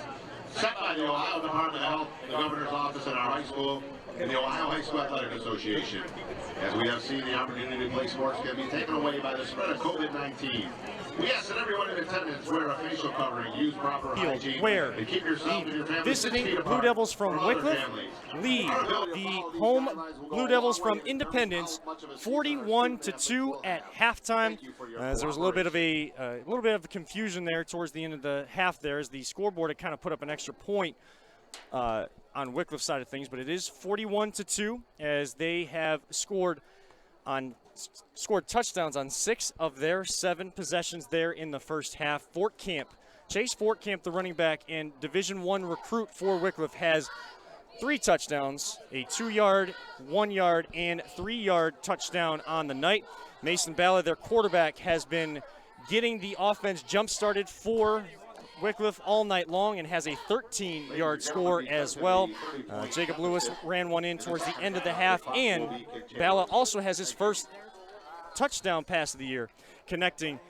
set by the Ohio Department of Health, the Governor's Office, and our high school, and the Ohio High School Athletic Association. As we have seen, the opportunity to play sports can be taken away by the spread of COVID-19. We ask that everyone in attendance wear a facial covering, use proper hygiene, where and keep yourself and your family 6 feet visiting apart Blue Devils from other Wickliffe families. lead the home Blue Devils from Independence 41-2 at halftime. As there was a little bit of a confusion there towards the end of the half there, as the scoreboard had kind of put up an extra point on Wickliffe's side of things, but it is 41-2 as they have scored touchdowns on 6 of their 7 possessions there in the first half. Chase Fort Camp, the running back and Division I recruit for Wickliffe, has 3 touchdowns, a 2-yard, 1-yard, and 3-yard touchdown on the night. Mason Ballard, their quarterback, has been getting the offense jump-started for Wickliffe all night long and has a 13-yard score as well. Jacob Lewis ran one in towards the end of the half, and Balla also has his first touchdown pass of the year, connecting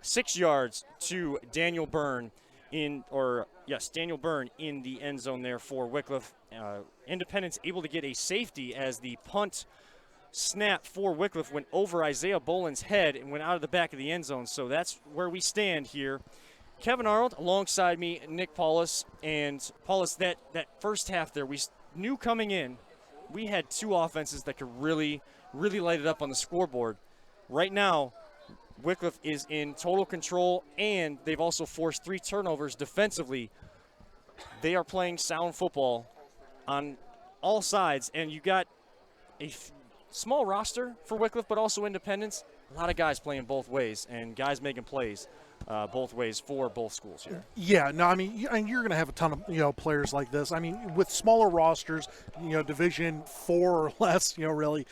6 yards to Daniel Byrne in the end zone there for Wickliffe. Independence able to get a safety as the punt snap for Wickliffe went over Isaiah Boland's head and went out of the back of the end zone. So that's where we stand here. Kevin Arnold alongside me, Nick Paulus. And Paulus, that first half there, we knew coming in, we had 2 offenses that could really, really light it up on the scoreboard. Right now, Wickliffe is in total control, and they've also forced 3 turnovers defensively. They are playing sound football on all sides, and you got a small roster for Wickliffe, but also Independence. A lot of guys playing both ways, and guys making plays both ways for both schools here. Yeah, no, I mean, you're going to have a ton of players like this. I mean, with smaller rosters, Division 4 or less, really,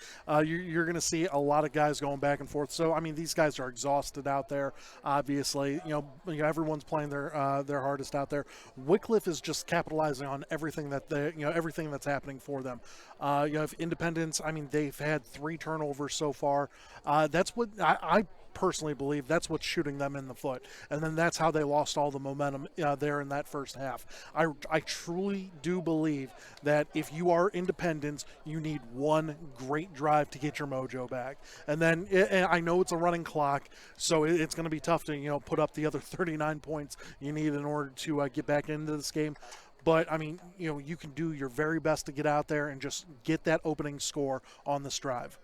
you're going to see a lot of guys going back and forth. So I mean, these guys are exhausted out there. Obviously, everyone's playing their hardest out there. Wickliffe is just capitalizing on everything that everything that's happening for them. If Independence, I mean, they've had 3 turnovers so far. That's what I personally believe that's what's shooting them in the foot, and then that's how they lost all the momentum there in that first half. I truly do believe that if you are Independence, you need one great drive to get your mojo back, and then I know it's a running clock, so it's going to be tough to put up the other 39 points you need in order to get back into this game. But, I mean, you can do your very best to get out there and just get that opening score on this drive.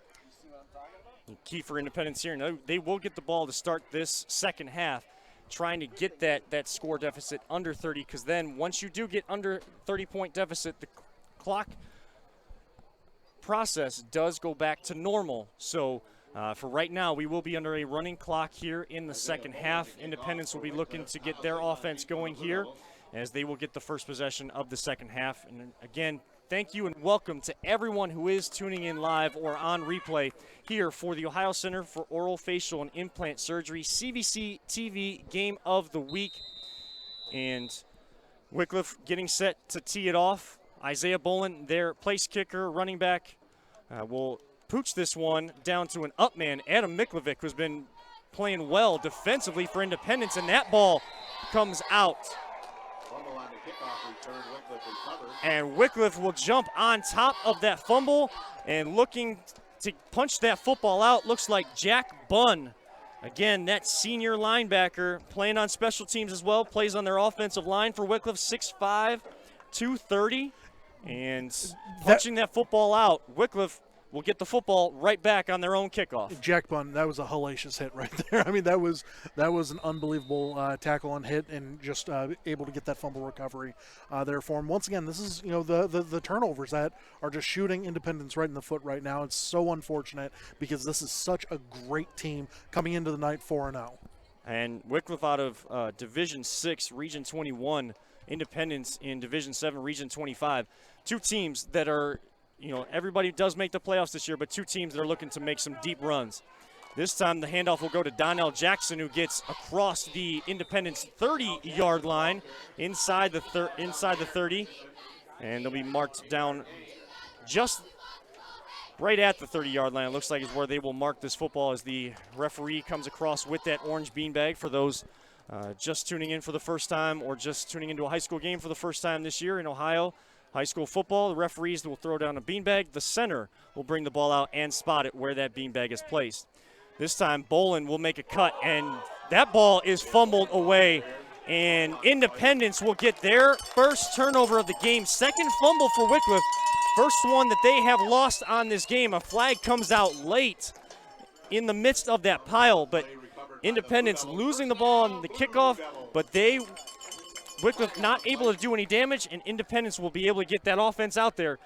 Key for Independence here. No, they will get the ball to start this second half, trying to get that score deficit under 30, because then once you do get under 30-point deficit, the clock process does go back to normal. So for right now, we will be under a running clock here in the second half. Independence will be looking to get their offense going here as they will get the first possession of the second half. And again, thank you and welcome to everyone who is tuning in live or on replay here for the Ohio Center for Oral, Facial, and Implant Surgery CVC TV Game of the Week. And Wickliffe getting set to tee it off. Isaiah Boland, their place kicker, running back, will pooch this one down to an up man, Adam Miklovic, who's been playing well defensively for Independence, and that ball comes out. And Wickliffe will jump on top of that fumble, and looking to punch that football out looks like Jack Bunn. Again, that senior linebacker playing on special teams as well, plays on their offensive line for Wickliffe, 6'5", 230. And punching that football out, Wickliffe will get the football right back on their own kickoff. Jack Bunn, that was a hellacious hit right there. I mean, that was an unbelievable tackle and hit, and just able to get that fumble recovery there for him. Once again, this is the turnovers that are just shooting Independence right in the foot right now. It's so unfortunate because this is such a great team coming into the night 4-0. And Wickliffe out of Division 6, Region 21, Independence in Division 7, Region 25. Two teams that are, everybody does make the playoffs this year, but two teams that are looking to make some deep runs. This time the handoff will go to Donnell Jackson, who gets across the Independence 30-yard line inside the 30, and they'll be marked down just right at the 30-yard line. It looks like is where they will mark this football as the referee comes across with that orange beanbag for those just tuning in for the first time or just tuning into a high school game for the first time this year in Ohio. High school football, the referees will throw down a beanbag. The center will bring the ball out and spot it where that beanbag is placed. This time, Bolin will make a cut, and that ball is fumbled away, and Independence will get their first turnover of the game. Second fumble for Wickliffe, first one that they have lost on this game. A flag comes out late in the midst of that pile, but Independence losing the ball on the kickoff, but Wickliffe not able to do any damage, and Independence will be able to get that offense out there.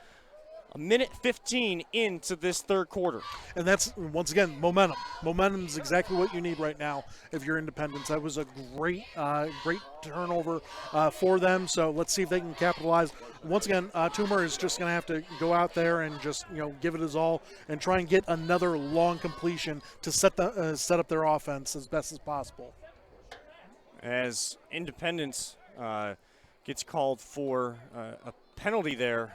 A minute 15 into this third quarter. And that's, once again, momentum. Momentum is exactly what you need right now if you're Independence. That was a great turnover for them, so let's see if they can capitalize. Once again, Toomer is just going to have to go out there and just, give it his all and try and get another long completion to set up their offense as best as possible. As Independence gets called for a penalty there.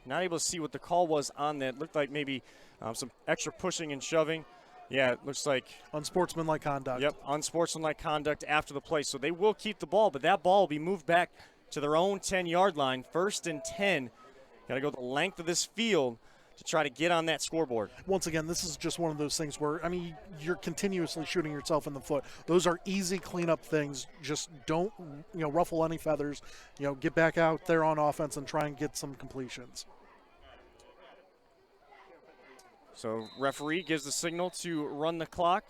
Not able to see what the call was on that. Looked like maybe some extra pushing and shoving. Yeah, it looks like unsportsmanlike conduct. Yep, unsportsmanlike conduct after the play. So they will keep the ball, but that ball will be moved back to their own 10-yard line. 1st and 10. Got to go the length of this field to try to get on that scoreboard. Once again, this is just one of those things where, you're continuously shooting yourself in the foot. Those are easy cleanup things. Just don't, ruffle any feathers. Get back out there on offense and try and get some completions. So referee gives the signal to run the clock.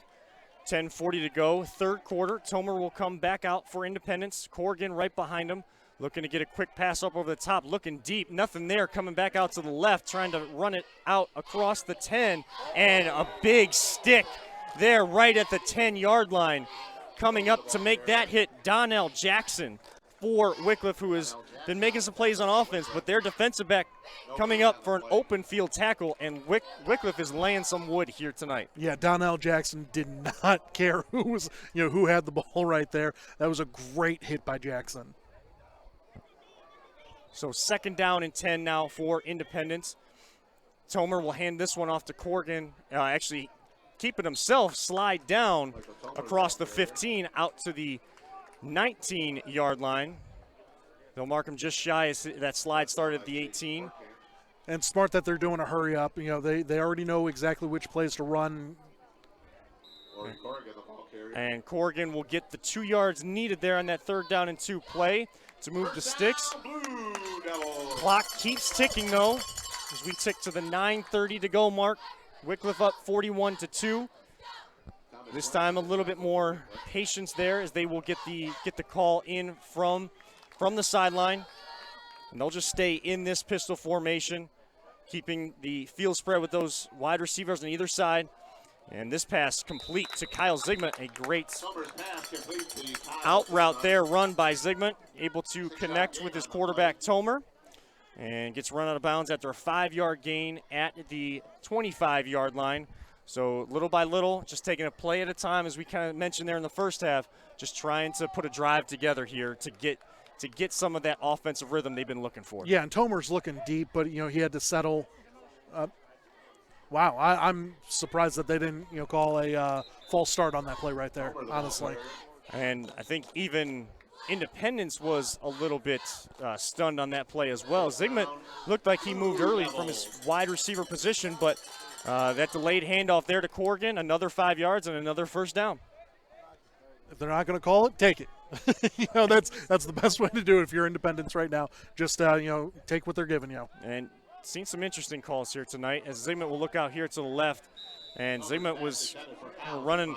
10:40 to go, third quarter. Tomer will come back out for Independence. Corrigan right behind him, looking to get a quick pass up over the top, looking deep. Nothing there, coming back out to the left, trying to run it out across the 10, and a big stick there right at the 10-yard line. Coming up to make that hit, Donnell Jackson for Wickliffe, who has been making some plays on offense, but their defensive back coming up for an open field tackle, and Wickliffe is laying some wood here tonight. Yeah, Donnell Jackson did not care who had the ball right there. That was a great hit by Jackson. So 2nd down and 10 now for Independence. Tomer will hand this one off to Corrigan, actually keeping himself slide down across the 15 out to the 19-yard line. They'll mark him just shy as that slide started at the 18. And smart that they're doing a hurry up. They already know exactly which plays to run. And Corrigan will get the 2 yards needed there on that 3rd down and 2 play to move the sticks. Clock keeps ticking, though, as we tick to the 9:30 to go mark. Wickliffe up 41-2. This time a little bit more patience there as they will get the call in from the sideline. And they'll just stay in this pistol formation, keeping the field spread with those wide receivers on either side. And this pass complete to Kyle Zigmund. A great out route there, run by Zigmund, able to connect with his quarterback Tomer, and gets run out of bounds after a 5-yard gain at the 25-yard line. So little by little, just taking a play at a time, as we kind of mentioned there in the first half, just trying to put a drive together here to get some of that offensive rhythm they've been looking for. Yeah, and Tomer's looking deep, but he had to settle. Wow, I'm surprised that they didn't call a false start on that play right there, honestly. And I think even Independence was a little bit stunned on that play as well. Zigmund looked like he moved early from his wide receiver position, but that delayed handoff there to Corrigan, another 5 yards and another 1st down. If they're not going to call it, take it. That's the best way to do it if you're Independence right now. Just take what they're giving you. And seen some interesting calls here tonight as Zigmund will look out here to the left, and Zigmund was running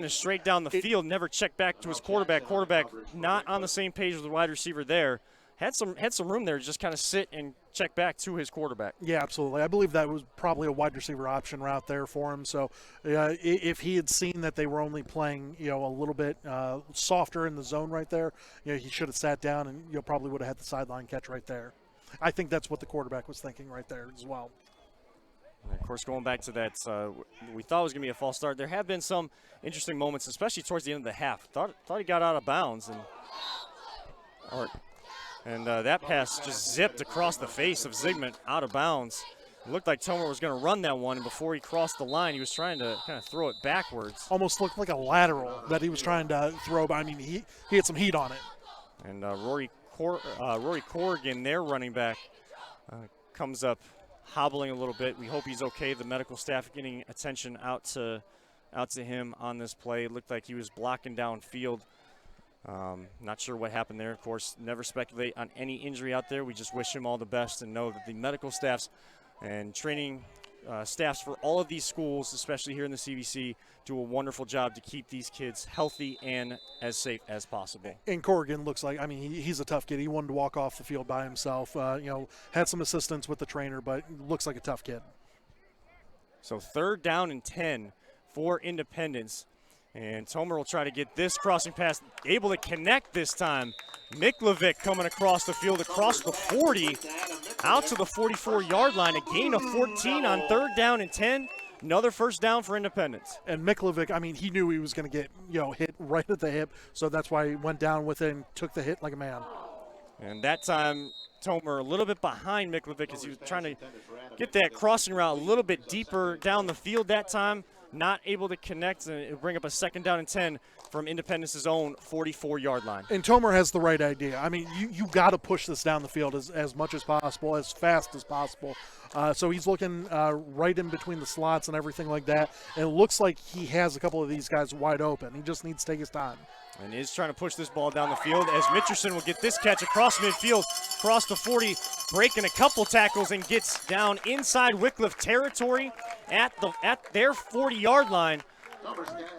straight down the field, never checked back to his quarterback. Quarterback not on the same page with the wide receiver there. had some room there to just kind of sit and check back to his quarterback. Yeah, absolutely. I believe that was probably a wide receiver option route there for him. So if he had seen that they were only playing, a little bit softer in the zone right there, he should have sat down and probably would have had the sideline catch right there. I think that's what the quarterback was thinking right there as well. And of course, going back to that, we thought it was going to be a false start. There have been some interesting moments, especially towards the end of the half. Thought he got out of bounds, and that pass just zipped across the face of Zygmunt out of bounds. It looked like Tomer was going to run that one, and before he crossed the line, he was trying to kind of throw it backwards. Almost looked like a lateral that he was trying to throw, but I mean, he had some heat on it. And Rory Corrigan, their running back, comes up hobbling a little bit. We hope he's okay. The medical staff getting attention out to him on this play. It looked like he was blocking downfield. Not sure what happened there. Of course, never speculate on any injury out there. We just wish him all the best and know that the medical staffs and training staffs for all of these schools, especially here in the CVC, do a wonderful job to keep these kids healthy and as safe as possible. And Corrigan looks like, he's a tough kid. He wanted to walk off the field by himself. Had some assistance with the trainer, but looks like a tough kid. So 3rd down and 10 for Independence. And Tomer will try to get this crossing pass, able to connect this time. Wickliffe coming across the field, across the 40, out to the 44-yard line. A gain of 14 on 3rd down and 10. Another first down for Independence. And Wickliffe, he knew he was going to get, hit right at the hip, so that's why he went down with it and took the hit like a man. And that time, Tomer a little bit behind Wickliffe because he was trying to get that crossing route a little bit deeper down the field that time. Not able to connect, and it'll bring up a 2nd down and 10 from Independence's own 44-yard line. And Tomer has the right idea. You got to push this down the field as much as possible, as fast as possible. So he's looking right in between the slots and everything like that. And it looks like he has a couple of these guys wide open. He just needs to take his time. And is trying to push this ball down the field as Mitcherson will get this catch across midfield, across the 40, breaking a couple tackles and gets down inside Wickliffe territory at their 40-yard line.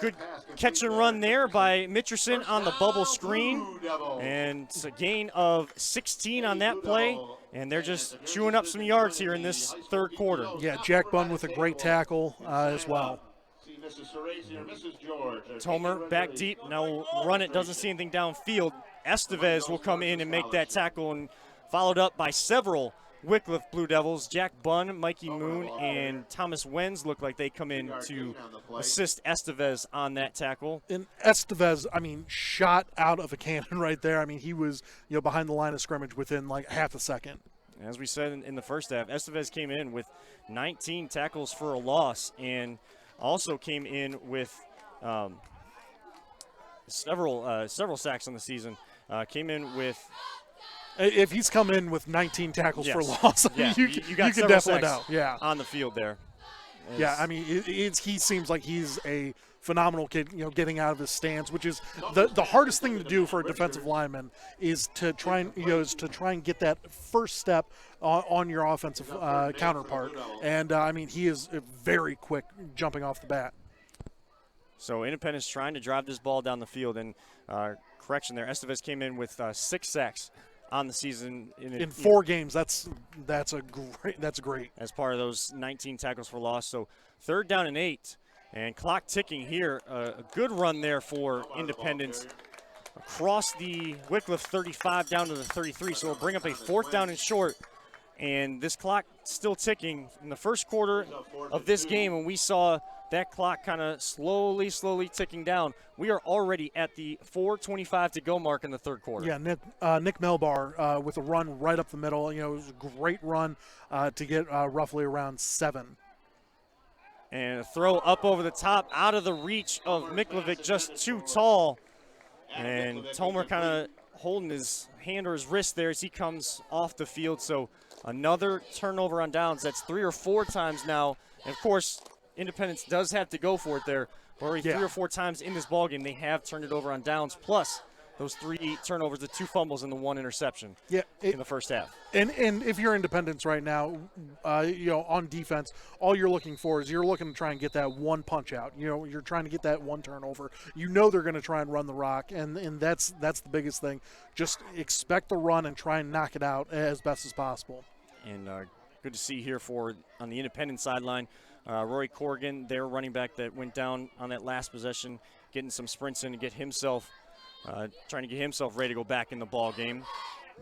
Good catch and run there by Mitcherson on the bubble screen. And it's a gain of 16 on that play. And they're just chewing up some yards here in this 3rd quarter. Yeah, Jack Bunn with a great tackle as well. Tomer back deep. Now we'll run it. Doesn't see anything downfield. Estevez will come in and make that tackle, and followed up by several Wickliffe Blue Devils. Jack Bunn, Mikey Moon, and Thomas Wenz look like they come in to assist Estevez on that tackle. And Estevez, shot out of a cannon right there. He was, behind the line of scrimmage within like half a second. As we said in the first half, Estevez came in with 19 tackles for a loss, and also came in with several sacks on the season. Came in with. If he's come in with 19 tackles for loss, yeah, you got can definitely know. Yeah, on the field there. He seems like he's a phenomenal kid. Getting out of his stance, which is the hardest thing to do for a defensive lineman, is to try and get that first step on your offensive counterpart. And he is very quick jumping off the bat. So Independence trying to drive this ball down the field, and correction there, Estevez came in with 6 sacks on the season in 4 games. That's great. As part of those 19 tackles for loss. So 3rd down and 8, and clock ticking here. A good run there for Independence across the Wickliffe 35 down to the 33. So we'll bring up a 4th down and short. And this clock still ticking in the first quarter of this game, and we saw that clock kind of slowly ticking down. We are already at the 4:25 to go mark in the 3rd quarter. Yeah, Nick Melbar with a run right up the middle. It was a great run to get roughly around 7. And a throw up over the top, out of the reach of Wickliffe, just too tall. And Tomer kind of holding his hand or his wrist there as he comes off the field. So another turnover on downs. That's 3 or 4 times now. And, of course, Independence does have to go for it there. But already 3 or 4 times in this ballgame, they have turned it over on downs. Plus, those 3 turnovers, the 2 fumbles, and the 1 interception in the first half. And if you're Independence right now, on defense, all you're looking for is you're looking to try and get that one punch out. You're trying to get that 1 turnover. They're going to try and run the rock, and that's the biggest thing. Just expect the run and try and knock it out as best as possible. And good to see here on the Independent sideline, Rory Corrigan, their running back that went down on that last possession, getting some sprints in to get himself, trying to get himself ready to go back in the ball game.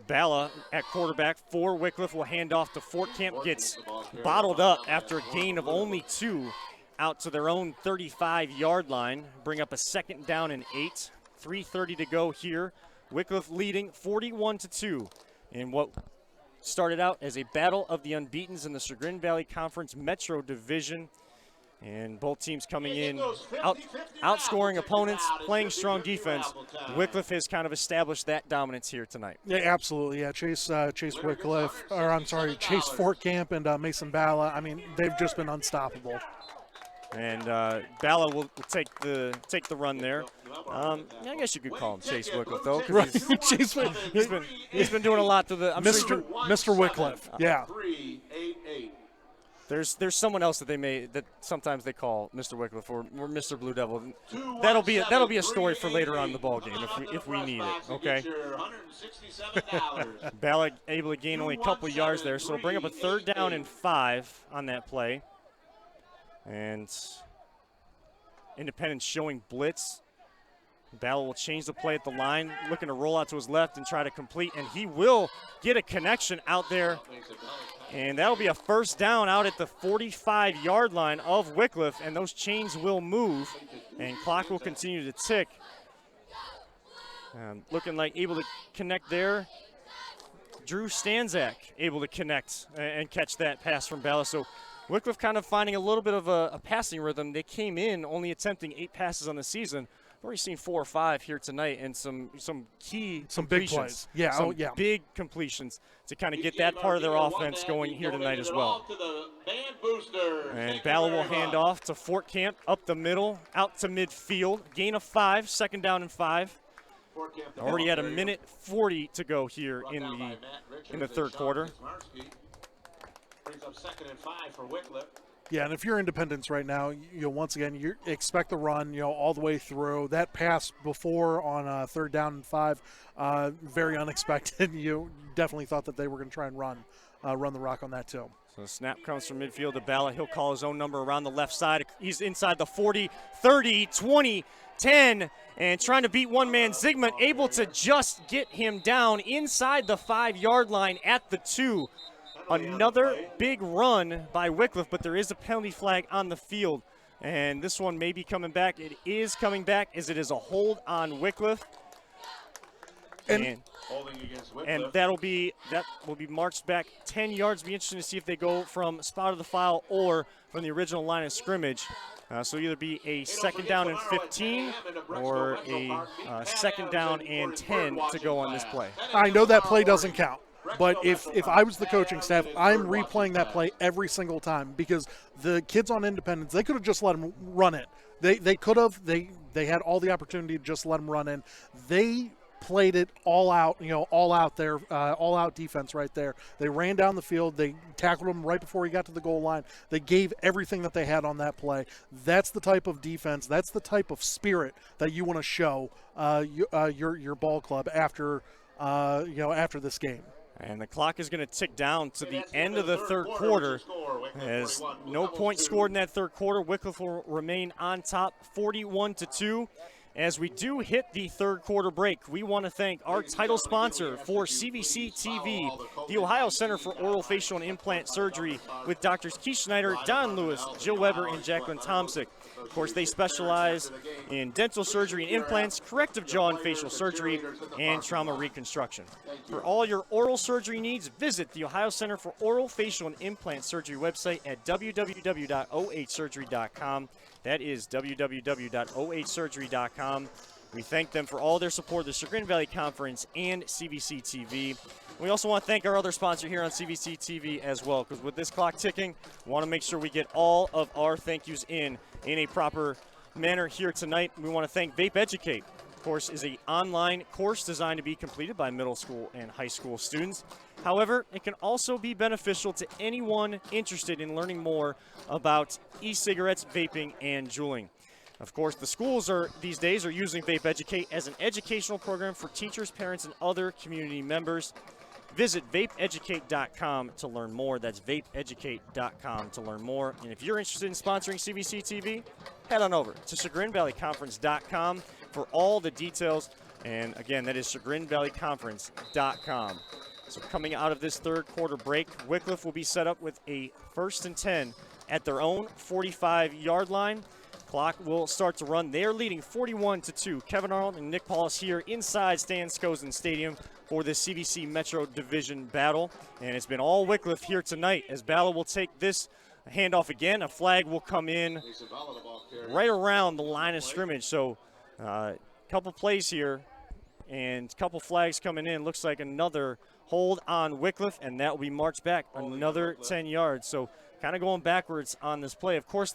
Bala at quarterback for Wickliffe will hand off to Fort Camp, gets bottled up after a gain of only 2 out to their own 35-yard line, bring up a 2nd down and 8. 3:30 to go here. Wickliffe leading 41-2 in what started out as a battle of the unbeatens in the Chagrin Valley Conference Metro Division. And both teams coming in, outscoring opponents, playing strong defense. Wickliffe has kind of established that dominance here tonight. Yeah, absolutely. Yeah, Chase Fort Camp and Mason Bala. I mean, they've just been unstoppable. And Bala will take the run there. I guess you could call him Chase Wickliffe, though. Right. He's been doing a lot to the Mr. Wickliffe. Yeah. There's someone else that sometimes they call Mr. Wickliffe or Mr. Blue Devil. That'll be a story for later on in the ball game if we need it. Okay. Bala able to gain only a couple of yards there, so we'll bring up a 3rd down and 5 on that play. And Independence showing blitz. Bala will change the play at the line, looking to roll out to his left and try to complete, and he will get a connection out there. And that'll be a 1st down out at the 45-yard line of Wickliffe, and those chains will move, and clock will continue to tick. Looking like able to connect there. Drew Stanzak able to connect and catch that pass from Bala. So Wickliffe kind of finding a little bit of a passing rhythm. They came in only attempting 8 passes on the season. We've already seen 4 or 5 here tonight, and some key big plays. Yeah, some big completions to kind of get that part of their offense going here tonight as well. And Bala will hand off to Fort Camp up the middle, out to midfield. Gain of 5, 2nd down and 5. Already at 1:40 to go here in the 3rd quarter. Brings up 2nd and 5 for Wickliffe. Yeah, and if you're Independence right now, once again, you expect the run, all the way through. That pass before on 3rd down and 5, very unexpected. You definitely thought that they were going to try and run the rock on that too. So the snap comes from midfield to Bala. He'll call his own number around the left side. He's inside the 40, 30, 20, 10, and trying to beat one man. Zygmunt able to just get him down inside the 5-yard line at the 2. Another big run by Wickliffe, but there is a penalty flag on the field. And this one may be coming back. It is coming back as it is a hold on Wickliffe. And that will be marched back 10 yards. Be interesting to see if they go from spot of the foul or from the original line of scrimmage. So either be a 2nd down and 15 or a 2nd down and 10 to go on this play. I know that play doesn't count. But if I was the coaching staff, I'm replaying that play every single time because the kids on Independence, they could have just let them run it. They could have. They had all the opportunity to just let them run in. They played it all out, all out defense right there. They ran down the field. They tackled him right before he got to the goal line. They gave everything that they had on that play. That's the type of defense. That's the type of spirit that you want to show your ball club after this game. And the clock is going to tick down to the end of the 3rd quarter. As no points scored in that 3rd quarter, Wickliffe will remain on top 41-2. As we do hit the 3rd quarter break, we want to thank our title sponsor for CVC TV, the Ohio Center for Oral, Facial, and Implant Surgery, with Drs. Keith Schneider, Don Lewis, Jill Weber, and Jacqueline Tomsick. Of course, they specialize in dental surgery and implants, corrective jaw and facial surgery, and trauma reconstruction. For all your oral surgery needs, visit the Ohio Center for Oral, Facial, and Implant Surgery website at www.ohsurgery.com. That is www.ohsurgery.com. We thank them for all their support of the Chagrin Valley Conference and CVC TV. We also want to thank our other sponsor here on CVC TV as well, because with this clock ticking, we want to make sure we get all of our thank yous in a proper manner here tonight. We want to thank Vape Educate. Of course, is an online course designed to be completed by middle school and high school students. However, it can also be beneficial to anyone interested in learning more about e-cigarettes, vaping, and juuling. Of course, the schools these days are using Vape Educate as an educational program for teachers, parents, and other community members. Visit vapeeducate.com to learn more. That's vapeeducate.com to learn more. And if you're interested in sponsoring CVC TV, head on over to chagrinvalleyconference.com for all the details. And again, that is chagrinvalleyconference.com. So coming out of this third quarter break, Wickliffe will be set up with a 1st and 10 at their own 45-yard line. Clock will start to run. They're leading 41-2. Kevin Arnold and Nick Paulus here inside Stan Skosen Stadium for the CVC Metro Division battle. And it's been all Wickliffe here tonight as Bala will take this handoff again. A flag will come in right around the line of scrimmage. So a couple plays here and a couple flags coming in. Looks like another hold on Wickliffe, and that will be marched back another 10 yards. So kind of going backwards on this play. Of course,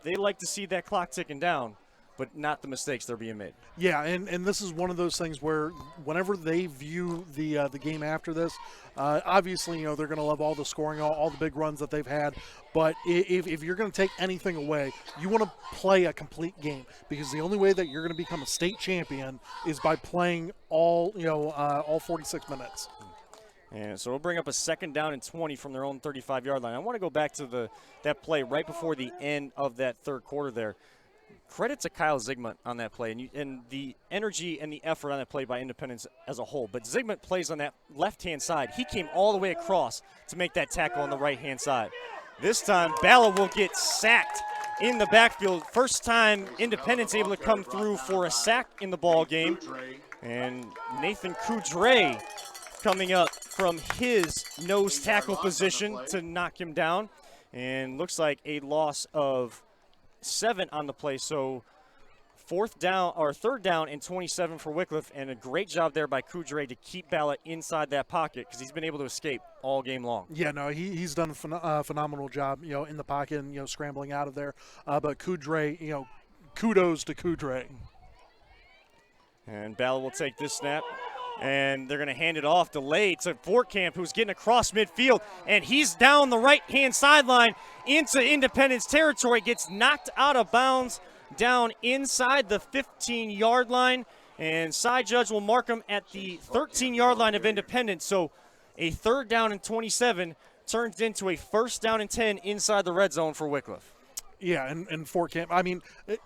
they like to see that clock ticking down, but not the mistakes that are being made. Yeah, and this is one of those things where whenever they view the game after this, obviously, they're going to love all the scoring, all the big runs that they've had. But if you're going to take anything away, you want to play a complete game, because the only way that you're going to become a state champion is by playing all 46 minutes. And so we'll bring up a 2nd down and 20 from their own 35-yard line. I want to go back to that play right before the end of that third quarter there. Credit to Kyle Zygmunt on that play and the energy and the effort on that play by Independence as a whole. But Zygmunt plays on that left-hand side. He came all the way across to make that tackle on the right-hand side. This time, Bala will get sacked in the backfield. First time Independence able to come through for a sack in the ball game. And Nathan Coudray coming up from his nose tackle position to knock him down. And looks like a loss of 7 on the play. So 3rd down and 27 for Wickliffe, and a great job there by Coudray to keep Bala inside that pocket, because he's been able to escape all game long. Yeah, no, he's done a phenomenal job, in the pocket and, scrambling out of there. But Coudray, kudos to Coudray. And Bala will take this snap. And they're going to hand it off delayed to Fortcamp, who's getting across midfield. And he's down the right-hand sideline into Independence territory. Gets knocked out of bounds down inside the 15-yard line. And side judge will mark him at the 13-yard line of Independence. So a 3rd down and 27 turns into a 1st down and 10 inside the red zone for Wickliffe. Yeah, and Fortcamp, I mean,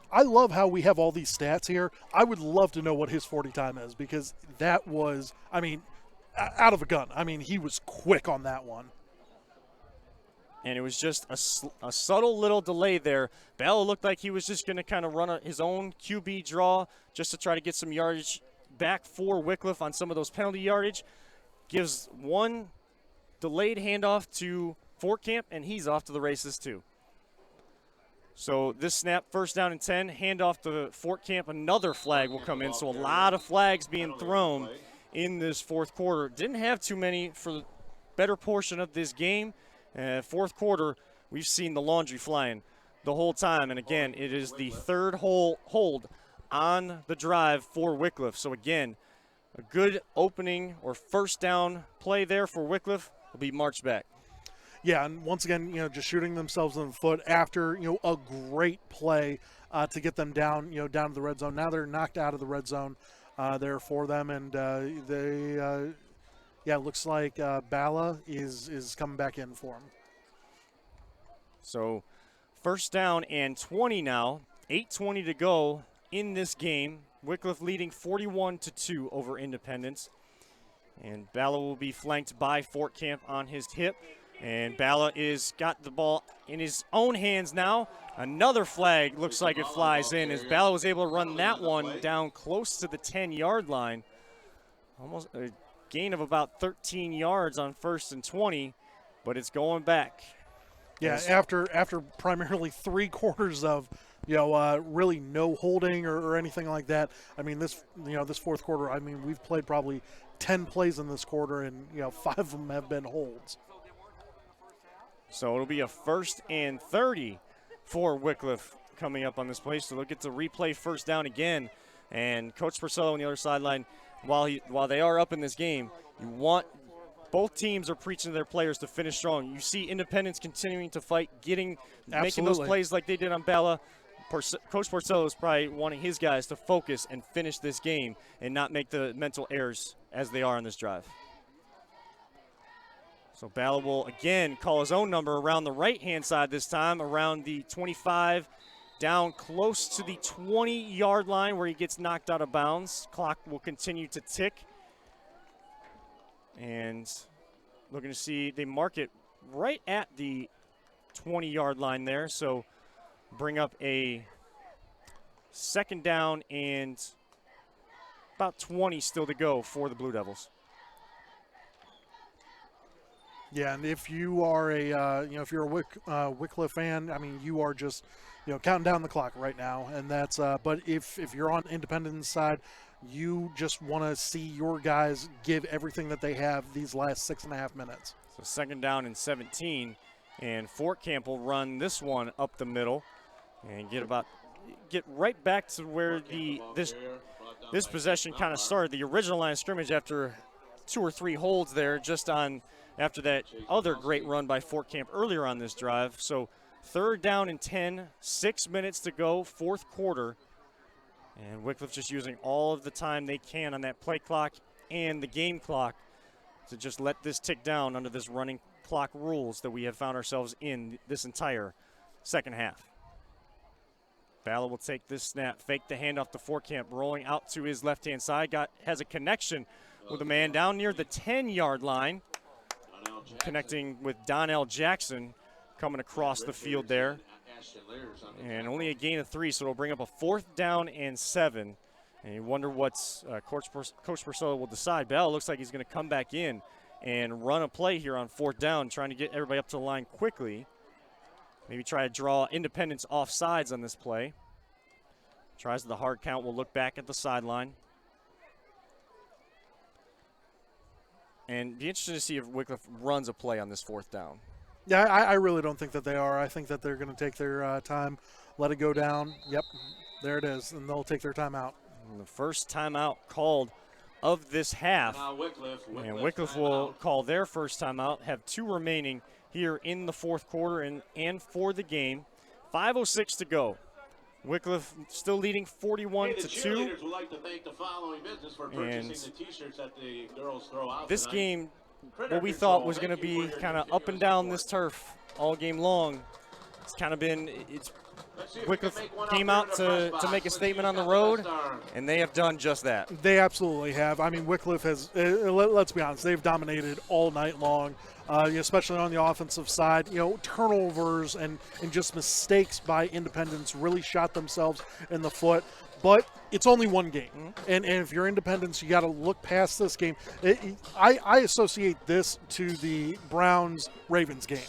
I love how we have all these stats here. I would love to know what his 40 time is, because that was, out of a gun. He was quick on that one. And it was just a subtle little delay there. Bala looked like he was just going to kind of run his own QB draw just to try to get some yardage back for Wickliffe on some of those penalty yardage. Gives one delayed handoff to Fortcamp, and he's off to the races too. So this snap, 1st down and 10, handoff to Fortcamp. Another flag will come in. So a lot of flags being thrown in this 4th quarter. Didn't have too many for the better portion of this game. 4th quarter, we've seen the laundry flying the whole time. And again, it is the 3rd hold on the drive for Wickliffe. So again, a good opening or 1st down play there for Wickliffe will be marched back. Yeah, and once again, just shooting themselves in the foot after, a great play to get them down, down to the red zone. Now they're knocked out of the red zone there for them, and it looks like Bala is coming back in for them. So 1st down and 20 now, 8:20 to go in this game. Wickliffe leading 41-2 over Independence. And Bala will be flanked by Fortcamp on his hip. And Bala is got the ball in his own hands now. Another flag looks like it flies in as Bala was able to run that one down close to the 10-yard line. Almost a gain of about 13 yards on 1st and 20, but it's going back. Yeah, after primarily 3 quarters of really no holding or anything like that. This 4th quarter, we've played probably 10 plays in this quarter, and 5 of them have been holds. So it'll be a 1st and 30 for Wickliffe coming up on this play. So they'll get to replay 1st down again. And Coach Purcell on the other sideline, while they are up in this game, both teams are preaching to their players to finish strong. You see Independence continuing to fight, making those plays like they did on Bala. Coach Purcell is probably wanting his guys to focus and finish this game and not make the mental errors as they are on this drive. So Bala will again call his own number around the right-hand side this time, around the 25, down close to the 20-yard line where he gets knocked out of bounds. Clock will continue to tick. And looking to see, they mark it right at the 20-yard line there. So bring up a second down and about 20 still to go for the Blue Devils. Yeah, and if you are if you're a Wickliffe fan, I mean, you are just, counting down the clock right now. And that's, but if you're on Independence side, you just want to see your guys give everything that they have these last 6.5 minutes. So second down and 17, and Fort Camp will run this one up the middle and get right back to where this possession kind of started. The original line of scrimmage after 2 or 3 holds there just after that other great run by Fort Camp earlier on this drive. So third down and 10, 6 minutes to go, fourth quarter. And Wickliffe just using all of the time they can on that play clock and the game clock to just let this tick down under this running clock rules that we have found ourselves in this entire second half. Bala will take this snap, fake the handoff to Fort Camp, rolling out to his left-hand side. Has a connection with a man down near the 10-yard line, connecting with Donnell Jackson coming across the field there. And only a gain of 3, so it'll bring up a 4th down and 7. And you wonder what Coach Purcell will decide. Bell looks like he's going to come back in and run a play here on 4th down, trying to get everybody up to the line quickly. Maybe try to draw Independence off sides on this play. Tries the hard count. We'll look back at the sideline. And be interested to see if Wickliffe runs a play on this 4th down. Yeah, I really don't think that they are. I think that they're going to take their time, let it go down. Yep, there it is, and they'll take their time out. And the first timeout called of this half. And Wickliffe will call their first timeout, have 2 remaining here in the fourth quarter and for the game. 5:06 to go. Wickliffe still leading 41-2. Would like to thank the following business for purchasing the t-shirts that the girls throw out this tonight. Game, what we thought was going to be kind of up and down this turf all game long, it's kind of been, Wickliffe came out to make a statement on the road, and they have done just that. They absolutely have. I mean, Wickliffe has, let's be honest, they've dominated all night long, especially on the offensive side. Turnovers and just mistakes by Independence really shot themselves in the foot. But it's only one game. And if you're Independence, you got to look past this game. I associate this to the Browns-Ravens game.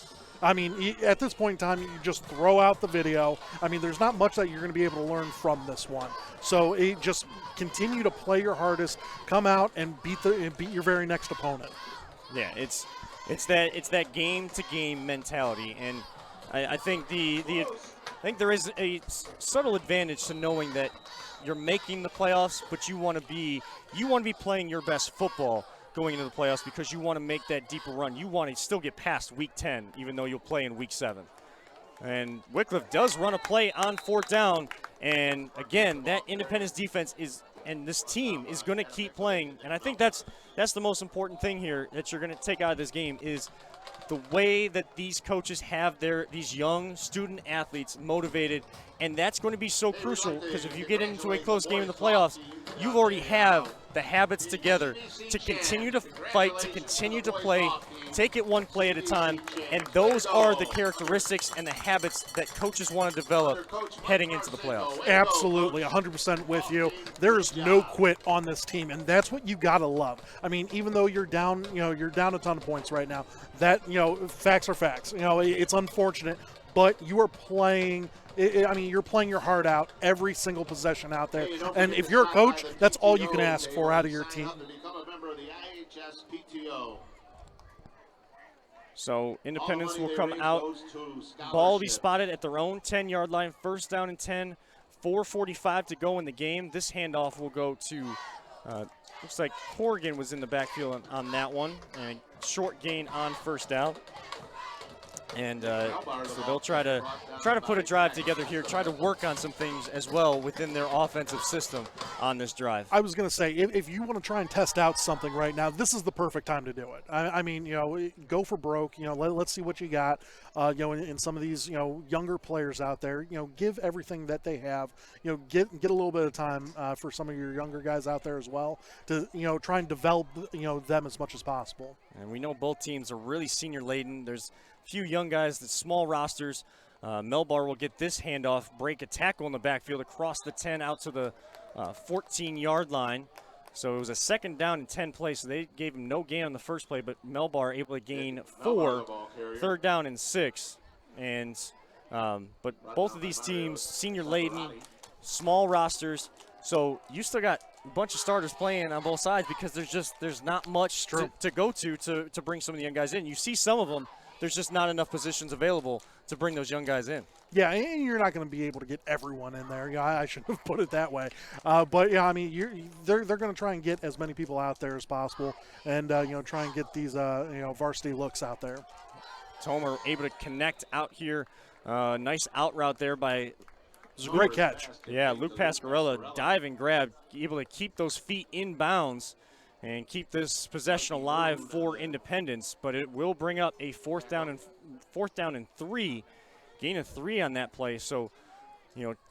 I mean, at this point in time, you just throw out the video. I mean, there's not much that you're going to be able to learn from this one. So just continue to play your hardest, come out and beat your very next opponent. Yeah, it's that game-to-game mentality, and I think I think there is a subtle advantage to knowing that you're making the playoffs, but you want to be playing your best football going into the playoffs because you want to make that deeper run. You want to still get past Week 10, even though you'll play in Week 7. And Wickliffe does run a play on 4th down, and again, that Independence defense and this team is going to keep playing. And I think that's the most important thing here that you're going to take out of this game is the way that these coaches have these young student athletes motivated, and that's going to be so crucial because if you get into a close game in the playoffs, you already have the habits together to continue to fight, to continue to play, take it one play at a time, and those are the characteristics and the habits that coaches want to develop heading into the playoffs. Absolutely, 100% with you. There is no quit on this team, and that's what you got to love. I mean, even though you're down a ton of points right now, that, facts are facts. It's unfortunate, but you are playing you're playing your heart out every single possession out there. And if you're a coach, that's all you can ask for out of your team. So Independence will come out. Ball will be spotted at their own 10-yard line. 1st down and 10 4:45 to go in the game. This handoff will go to, looks like Corrigan was in the backfield on that one. And short gain on first out. And so they'll try to put a drive together here, try to work on some things as well within their offensive system on this drive. I was going to say, if you want to try and test out something right now, this is the perfect time to do it. I mean, go for broke. Let's see what you got. In some of these, younger players out there, give everything that they have. Get a little bit of time for some of your younger guys out there as well to, try and develop, them as much as possible. And we know both teams are really senior laden. There's few young guys, the small rosters. Melbar will get this handoff, break a tackle in the backfield across the 10 out to the 14-yard line. So it was a 2nd down and 10 play, so they gave him no gain on the first play, but Melbar able to gain 4, 3rd down and 6. And but both of these teams, senior laden, small rosters, so you still got a bunch of starters playing on both sides because there's not much to go to bring some of the young guys in. You see some of them. There's just not enough positions available to bring those young guys in. Yeah, and you're not going to be able to get everyone in there. I shouldn't have put it that way. But, yeah, I mean, they're going to try and get as many people out there as possible and, try and get these, varsity looks out there. Tomer able to connect out here. Nice out route there by It was a great catch. Yeah, Luke Pascarella diving grab, able to keep those feet in bounds and keep this possession alive for Independence, but it will bring up a 4th down and 3, gain of 3 on that play. So,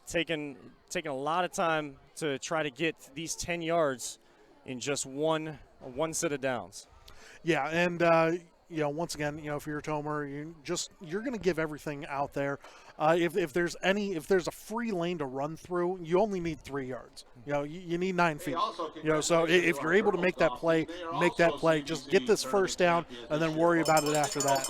taking a lot of time to try to get these 10 yards in just one set of downs. Yeah, and once again, if you're a Tomer, you're going to give everything out there. If there's a free lane to run through, you only need 3 yards. You need 9 feet. So if you're able to make that play, Just get this 1st down and then worry about it after that.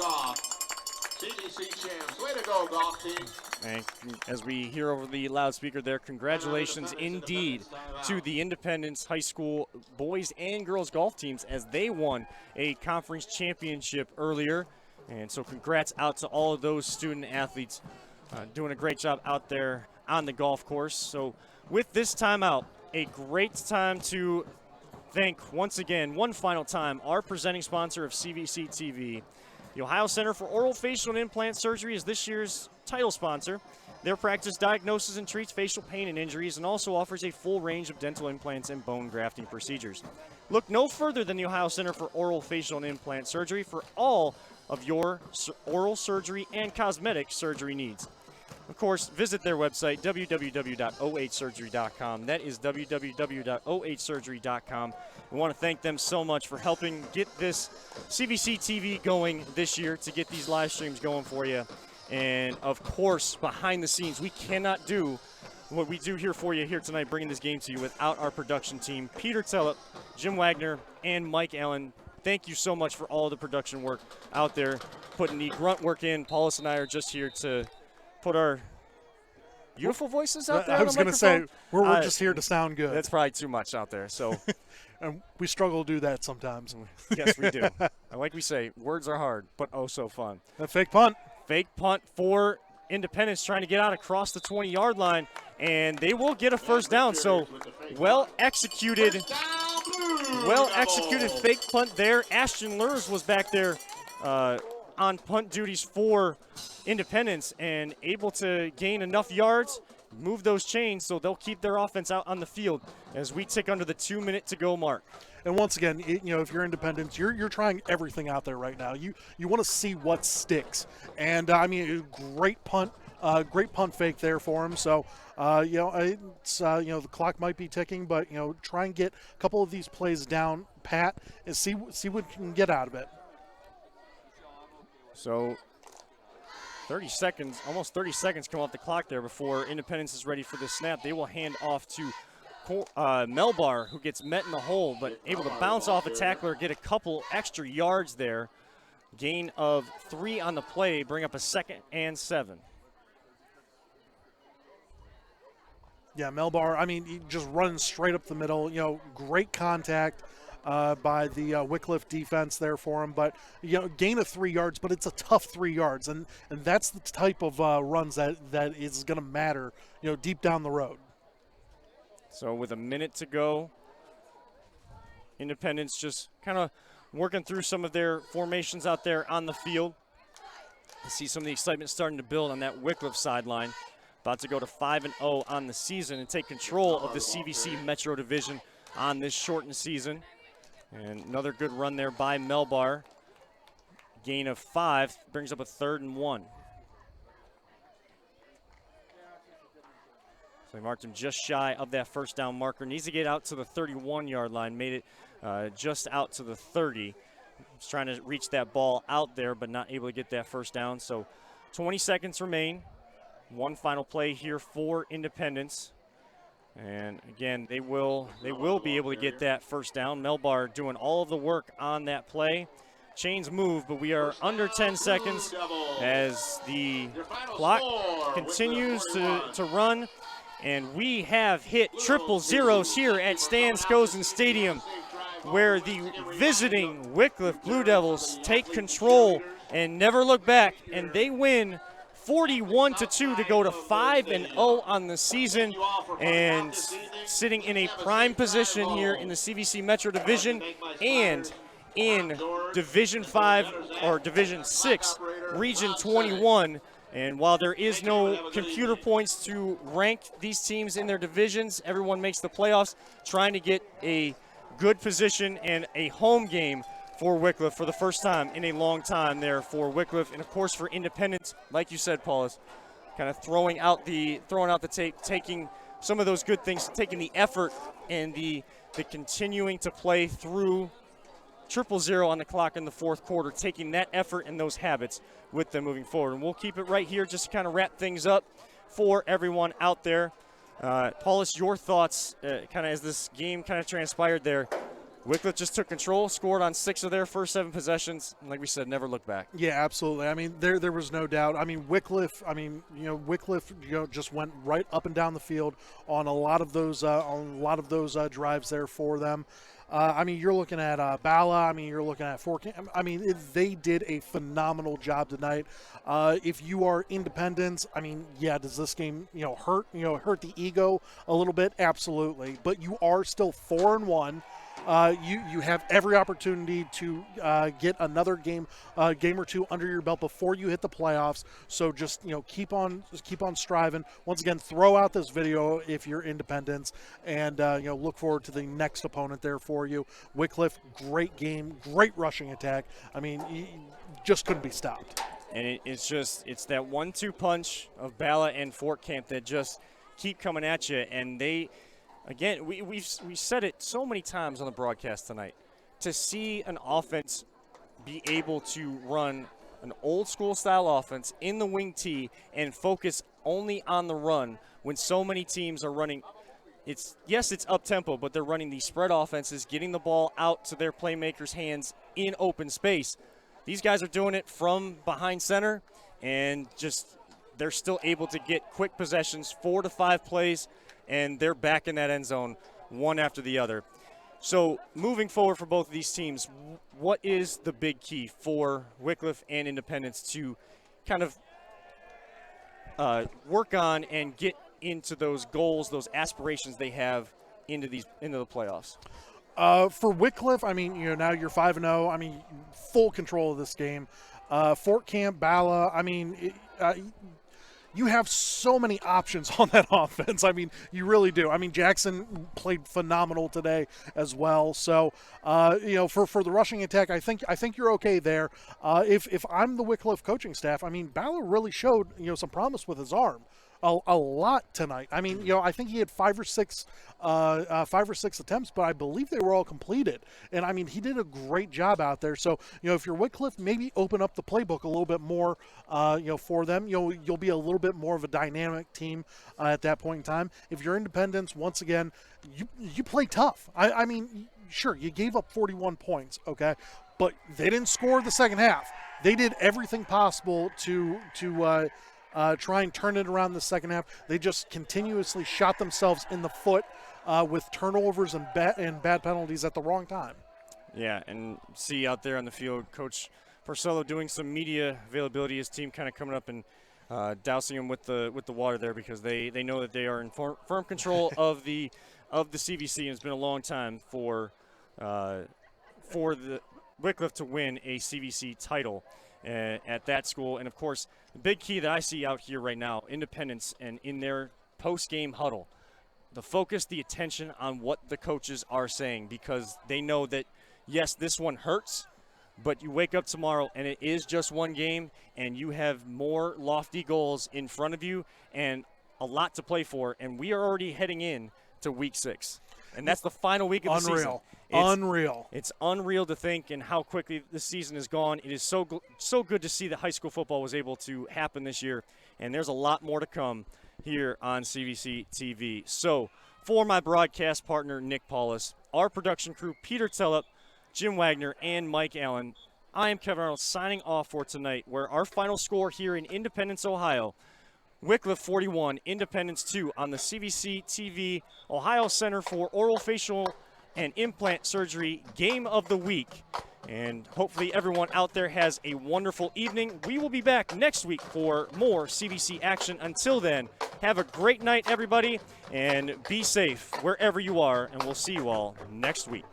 CVC champs, way to go, golf team. And as we hear over the loudspeaker there, congratulations indeed to the Independence High School boys and girls golf teams as they won a conference championship earlier. And so congrats out to all of those student athletes doing a great job out there on the golf course. So with this timeout, a great time to thank once again, one final time, our presenting sponsor of CVC TV. The Ohio Center for Oral, Facial, and Implant Surgery is this year's title sponsor. Their practice diagnoses and treats facial pain and injuries and also offers a full range of dental implants and bone grafting procedures. Look no further than the Ohio Center for Oral, Facial, and Implant Surgery for all of your oral surgery and cosmetic surgery needs. Of course, visit their website, www.ohsurgery.com. That is www.ohsurgery.com. We want to thank them so much for helping get this CVC TV going this year, to get these live streams going for you. And, of course, behind the scenes, we cannot do what we do here for you here tonight, bringing this game to you, without our production team, Peter Tellep, Jim Wagner, and Mike Allen. Thank you so much for all the production work out there, putting the grunt work in. Paulus and I are just here to put our beautiful voices out there. I was going to say, we're just here to sound good. That's probably too much out there. So, and we struggle to do that sometimes. Yes, we do. And like we say, words are hard, but oh so fun. That fake punt. Fake punt for Independence, trying to get out across the 20-yard line, and they will get a 1st down. So, well executed fake punt there. Ashton Lurs was back there on punt duties for Independence and able to gain enough yards, move those chains, so they'll keep their offense out on the field as we tick under the 2-minute-to-go mark. And once again, if you're Independence, you're trying everything out there right now. You want to see what sticks. And, great punt fake there for him. So, the clock might be ticking, but, try and get a couple of these plays down pat and see what you can get out of it. So 30 seconds, almost 30 seconds come off the clock there before Independence is ready for the snap. They will hand off to Melbar, who gets met in the hole, but able to bounce off a tackler, get a couple extra yards there. Gain of 3 on the play, bring up a 2nd and 7. Yeah, Melbar, just running straight up the middle, great contact. by the Wickliffe defense there for him. But, gain of 3 yards, but it's a tough 3 yards. And that's the type of runs that is going to matter, deep down the road. So with a minute to go, Independence just kind of working through some of their formations out there on the field. I see some of the excitement starting to build on that Wickliffe sideline. About to go to 5-0 on the season and take control of the CVC Metro Division on this shortened season. And another good run there by Melbar. Gain of 5 brings up a 3rd and 1. So they marked him just shy of that first down marker. Needs to get out to the 31-yard line. Made it just out to the 30. He's trying to reach that ball out there, but not able to get that first down. So 20 seconds remain. One final play here for Independence. And again, they will be able to get that first down. Melbar doing all of the work on that play. Chains move, but we are under 10 seconds as the clock continues to run. And we have hit triple zeros here at Stan Skosen Stadium, where the visiting Wickliffe Blue Devils take control and never look back, and they win 41-2 to go to 5-0 on the season, and sitting in a prime position here in the CVC Metro Division and in Division 5 or Division 6, Region 21. And while there is no computer points to rank these teams in their divisions, everyone makes the playoffs, trying to get a good position and a home game for Wickliffe for the first time in a long time there for Wickliffe. And of course for Independence, like you said, Paulus, kind of throwing out the tape, taking some of those good things, taking the effort and the continuing to play through 0-0 on the clock in the fourth quarter, taking that effort and those habits with them moving forward. And we'll keep it right here just to kind of wrap things up for everyone out there. Paulus, your thoughts kind of as this game kind of transpired there. Wickliffe just took control, scored on 6 of their first 7 possessions, and like we said, never looked back. Yeah, absolutely. I mean, there was no doubt. I mean, Wickliffe, just went right up and down the field on a lot of those drives there for them. I mean, you're looking at Bala. I mean, you're looking at Fort Camp. I mean, they did a phenomenal job tonight. If you are Independence, I mean, yeah, does this game, hurt the ego a little bit? Absolutely. But you are still 4-1. You have every opportunity to get another game or two under your belt before you hit the playoffs. So just keep on striving. Once again, throw out this video if you're Independence, and look forward to the next opponent there for you. Wickliffe, great game, great rushing attack. I mean, you just couldn't be stopped. And it's that 1-2 punch of Bala and Fort Camp that just keep coming at you, and they. Again, we said it so many times on the broadcast tonight. To see an offense be able to run an old school style offense in the wing tee and focus only on the run when so many teams are running, it's up tempo, but they're running these spread offenses, getting the ball out to their playmakers' hands in open space. These guys are doing it from behind center, and they're still able to get quick possessions, 4 to 5 plays, and they're back in that end zone one after the other. So moving forward for both of these teams, what is the big key for Wickliffe and Independence to kind of work on and get into those goals, those aspirations they have into the playoffs? For Wickliffe, I mean, now you're 5-0. I mean, full control of this game. Fort Camp, Bala, I mean, you have so many options on that offense. I mean, you really do. I mean, Jackson played phenomenal today as well. So, for the rushing attack, I think you're okay there. If I'm the Wickliffe coaching staff, I mean, Bala really showed some promise with his arm. A lot tonight. I mean, I think he had 5 or 6 attempts, but I believe they were all completed. And I mean, he did a great job out there. So, if you're Wickliffe, maybe open up the playbook a little bit more, for them. You'll be a little bit more of a dynamic team at that point in time. If you're Independence, once again, you play tough. I mean, sure, you gave up 41 points, okay, but they didn't score the second half. They did everything possible to try and turn it around the second half. They just continuously shot themselves in the foot with turnovers and bad penalties at the wrong time. Yeah, and see out there on the field, Coach Porcello doing some media availability. His team kind of coming up and dousing him with the water there because they know that they are in firm control of the CVC, and it's been a long time for the Wickliffe to win a CVC title at that school. And of course, the big key that I see out here right now, Independence, and in their post-game huddle, the focus, the attention on what the coaches are saying, because they know that yes, this one hurts, but you wake up tomorrow and it is just one game, and you have more lofty goals in front of you and a lot to play for, and we are already heading in to week 6. And that's the final week of the season. Unreal. It's unreal to think and how quickly the season is gone. It is so good to see that high school football was able to happen this year, and there's a lot more to come here on CVC TV. So for my broadcast partner, Nick Paulus, our production crew, Peter Tellup, Jim Wagner, and Mike Allen, I am Kevin Arnold signing off for tonight, where our final score here in Independence, Ohio, Wickliffe 41, Independence 2 on the CVC TV Ohio Center for Oral Facial and Implant Surgery Game of the Week. And hopefully everyone out there has a wonderful evening. We will be back next week for more CVC action. Until then, have a great night, everybody, and be safe wherever you are, and we'll see you all next week.